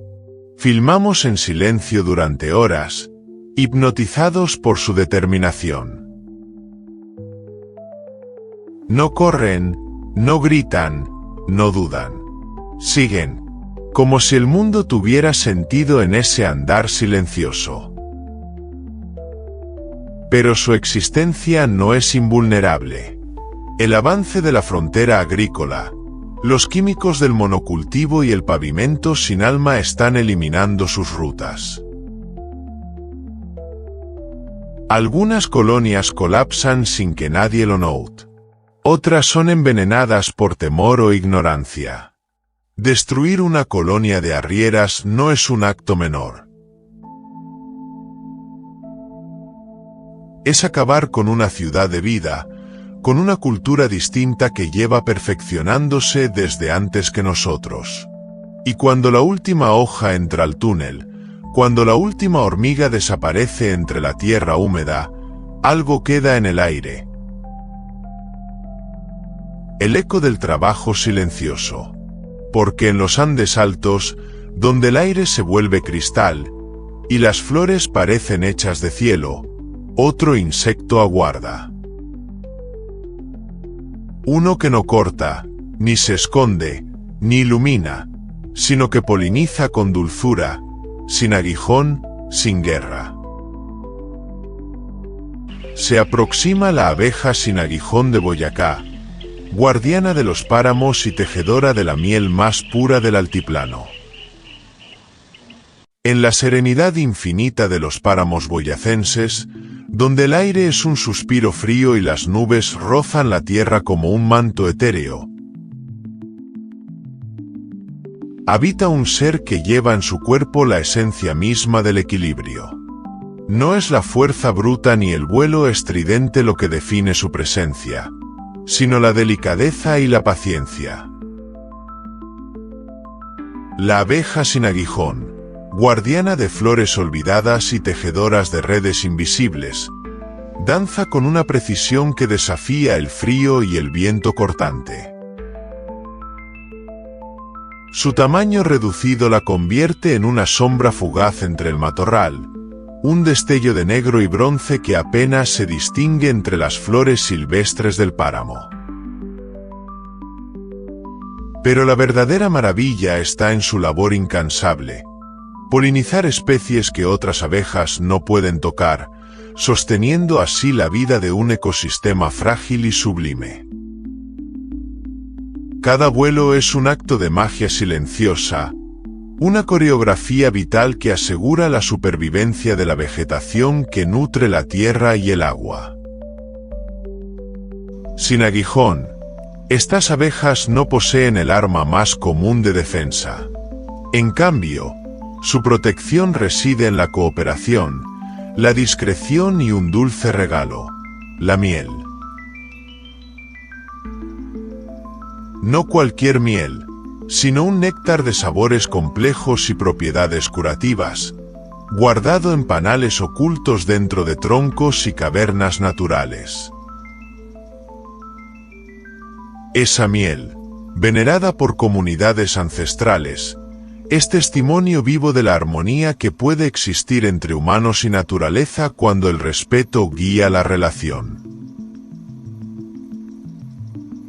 Filmamos en silencio durante horas, hipnotizados por su determinación. No corren, no gritan, no dudan. Siguen, como si el mundo tuviera sentido en ese andar silencioso. Pero su existencia no es invulnerable. El avance de la frontera agrícola, los químicos del monocultivo y el pavimento sin alma están eliminando sus rutas. Algunas colonias colapsan sin que nadie lo note. Otras son envenenadas por temor o ignorancia. Destruir una colonia de arrieras no es un acto menor. Es acabar con una ciudad de vida, con una cultura distinta que lleva perfeccionándose desde antes que nosotros. Y cuando la última hoja entra al túnel, cuando la última hormiga desaparece entre la tierra húmeda, algo queda en el aire. El eco del trabajo silencioso. Porque en los Andes altos, donde el aire se vuelve cristal, y las flores parecen hechas de cielo, otro insecto aguarda. Uno que no corta, ni se esconde, ni ilumina, sino que poliniza con dulzura, sin aguijón, sin guerra. Se aproxima la abeja sin aguijón de Boyacá, guardiana de los páramos y tejedora de la miel más pura del altiplano. En la serenidad infinita de los páramos boyacenses, donde el aire es un suspiro frío y las nubes rozan la tierra como un manto etéreo, habita un ser que lleva en su cuerpo la esencia misma del equilibrio. No es la fuerza bruta ni el vuelo estridente lo que define su presencia, sino la delicadeza y la paciencia. La abeja sin aguijón, guardiana de flores olvidadas y tejedoras de redes invisibles, danza con una precisión que desafía el frío y el viento cortante. Su tamaño reducido la convierte en una sombra fugaz entre el matorral, un destello de negro y bronce que apenas se distingue entre las flores silvestres del páramo. Pero la verdadera maravilla está en su labor incansable: polinizar especies que otras abejas no pueden tocar, sosteniendo así la vida de un ecosistema frágil y sublime. Cada vuelo es un acto de magia silenciosa, una coreografía vital que asegura la supervivencia de la vegetación que nutre la tierra y el agua. Sin aguijón, estas abejas no poseen el arma más común de defensa. En cambio, su protección reside en la cooperación, la discreción y un dulce regalo: la miel. No cualquier miel, sino un néctar de sabores complejos y propiedades curativas, guardado en panales ocultos dentro de troncos y cavernas naturales. Esa miel, venerada por comunidades ancestrales, es testimonio vivo de la armonía que puede existir entre humanos y naturaleza cuando el respeto guía la relación.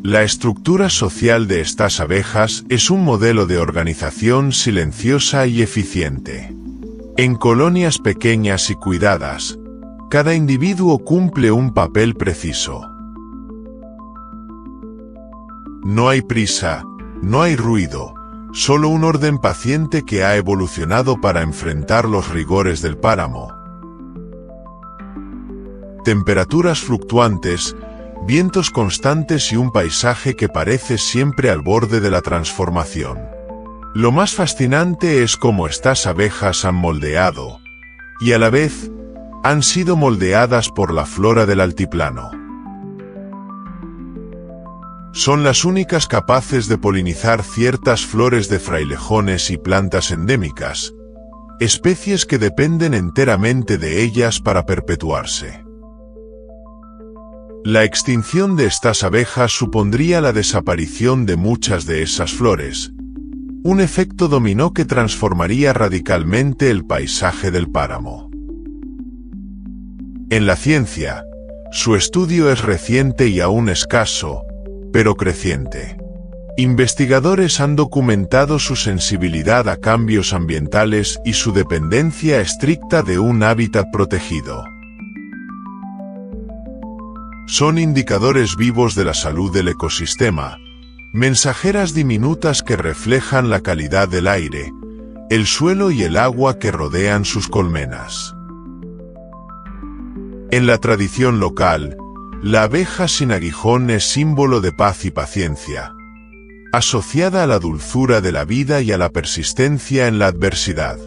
La estructura social de estas abejas es un modelo de organización silenciosa y eficiente. En colonias pequeñas y cuidadas, cada individuo cumple un papel preciso. No hay prisa, no hay ruido, solo un orden paciente que ha evolucionado para enfrentar los rigores del páramo. Temperaturas fluctuantes, vientos constantes y un paisaje que parece siempre al borde de la transformación. Lo más fascinante es cómo estas abejas han moldeado, y a la vez, han sido moldeadas por la flora del altiplano. Son las únicas capaces de polinizar ciertas flores de frailejones y plantas endémicas, especies que dependen enteramente de ellas para perpetuarse. La extinción de estas abejas supondría la desaparición de muchas de esas flores, un efecto dominó que transformaría radicalmente el paisaje del páramo. En la ciencia, su estudio es reciente y aún escaso, pero creciente. Investigadores han documentado su sensibilidad a cambios ambientales y su dependencia estricta de un hábitat protegido. Son indicadores vivos de la salud del ecosistema, mensajeras diminutas que reflejan la calidad del aire, el suelo y el agua que rodean sus colmenas. En la tradición local, la abeja sin aguijón es símbolo de paz y paciencia, asociada a la dulzura de la vida y a la persistencia en la adversidad.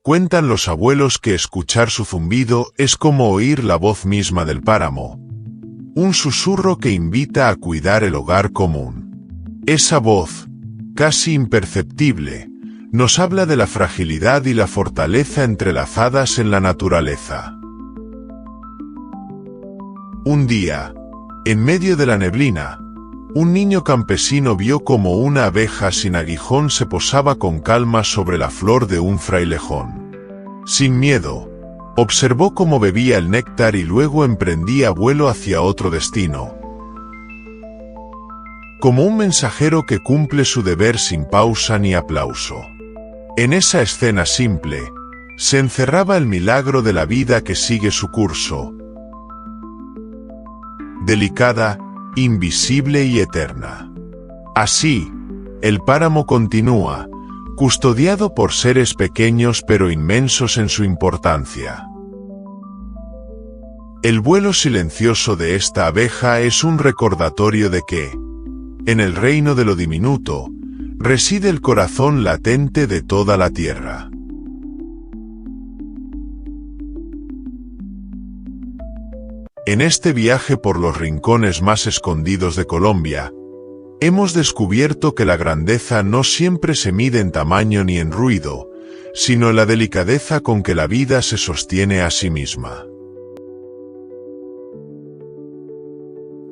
Cuentan los abuelos que escuchar su zumbido es como oír la voz misma del páramo, un susurro que invita a cuidar el hogar común. Esa voz, casi imperceptible, nos habla de la fragilidad y la fortaleza entrelazadas en la naturaleza. Un día, en medio de la neblina, un niño campesino vio como una abeja sin aguijón se posaba con calma sobre la flor de un frailejón. Sin miedo, observó cómo bebía el néctar y luego emprendía vuelo hacia otro destino. Como un mensajero que cumple su deber sin pausa ni aplauso. En esa escena simple, se encerraba el milagro de la vida que sigue su curso. Delicada, invisible y eterna. Así, el páramo continúa, custodiado por seres pequeños pero inmensos en su importancia. El vuelo silencioso de esta abeja es un recordatorio de que, en el reino de lo diminuto, reside el corazón latente de toda la tierra. En este viaje por los rincones más escondidos de Colombia, Hemos descubierto que la grandeza no siempre se mide en tamaño ni en ruido, sino en la delicadeza con que la vida se sostiene a sí misma.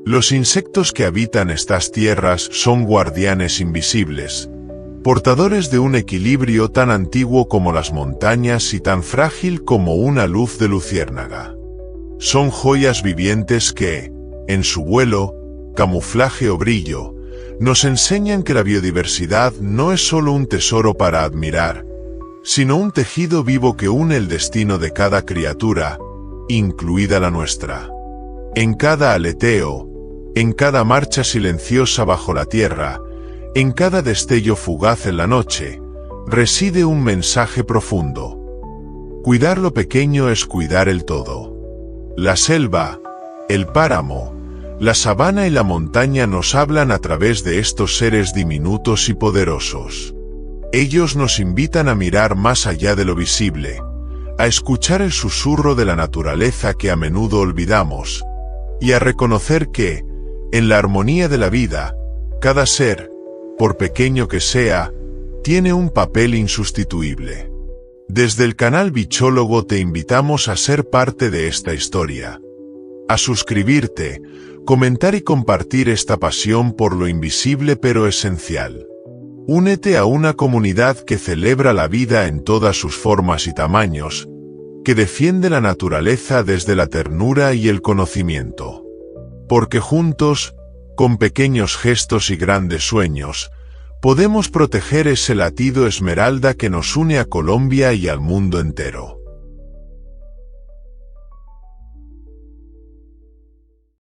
Los insectos que habitan estas tierras son guardianes invisibles, portadores de un equilibrio tan antiguo como las montañas y tan frágil como una luz de luciérnaga. Son joyas vivientes que, en su vuelo, camuflaje o brillo, nos enseñan que la biodiversidad no es solo un tesoro para admirar, sino un tejido vivo que une el destino de cada criatura, incluida la nuestra. En cada aleteo, en cada marcha silenciosa bajo la tierra, en cada destello fugaz en la noche, reside un mensaje profundo. Cuidar lo pequeño es cuidar el todo. La selva, el páramo, la sabana y la montaña nos hablan a través de estos seres diminutos y poderosos. Ellos nos invitan a mirar más allá de lo visible, a escuchar el susurro de la naturaleza que a menudo olvidamos, y a reconocer que, en la armonía de la vida, cada ser, por pequeño que sea, tiene un papel insustituible. Desde el canal Bichólogo te invitamos a ser parte de esta historia, a suscribirte, comentar y compartir esta pasión por lo invisible pero esencial. Únete a una comunidad que celebra la vida en todas sus formas y tamaños, que defiende la naturaleza desde la ternura y el conocimiento. Porque juntos, con pequeños gestos y grandes sueños, podemos proteger ese latido esmeralda que nos une a Colombia y al mundo entero.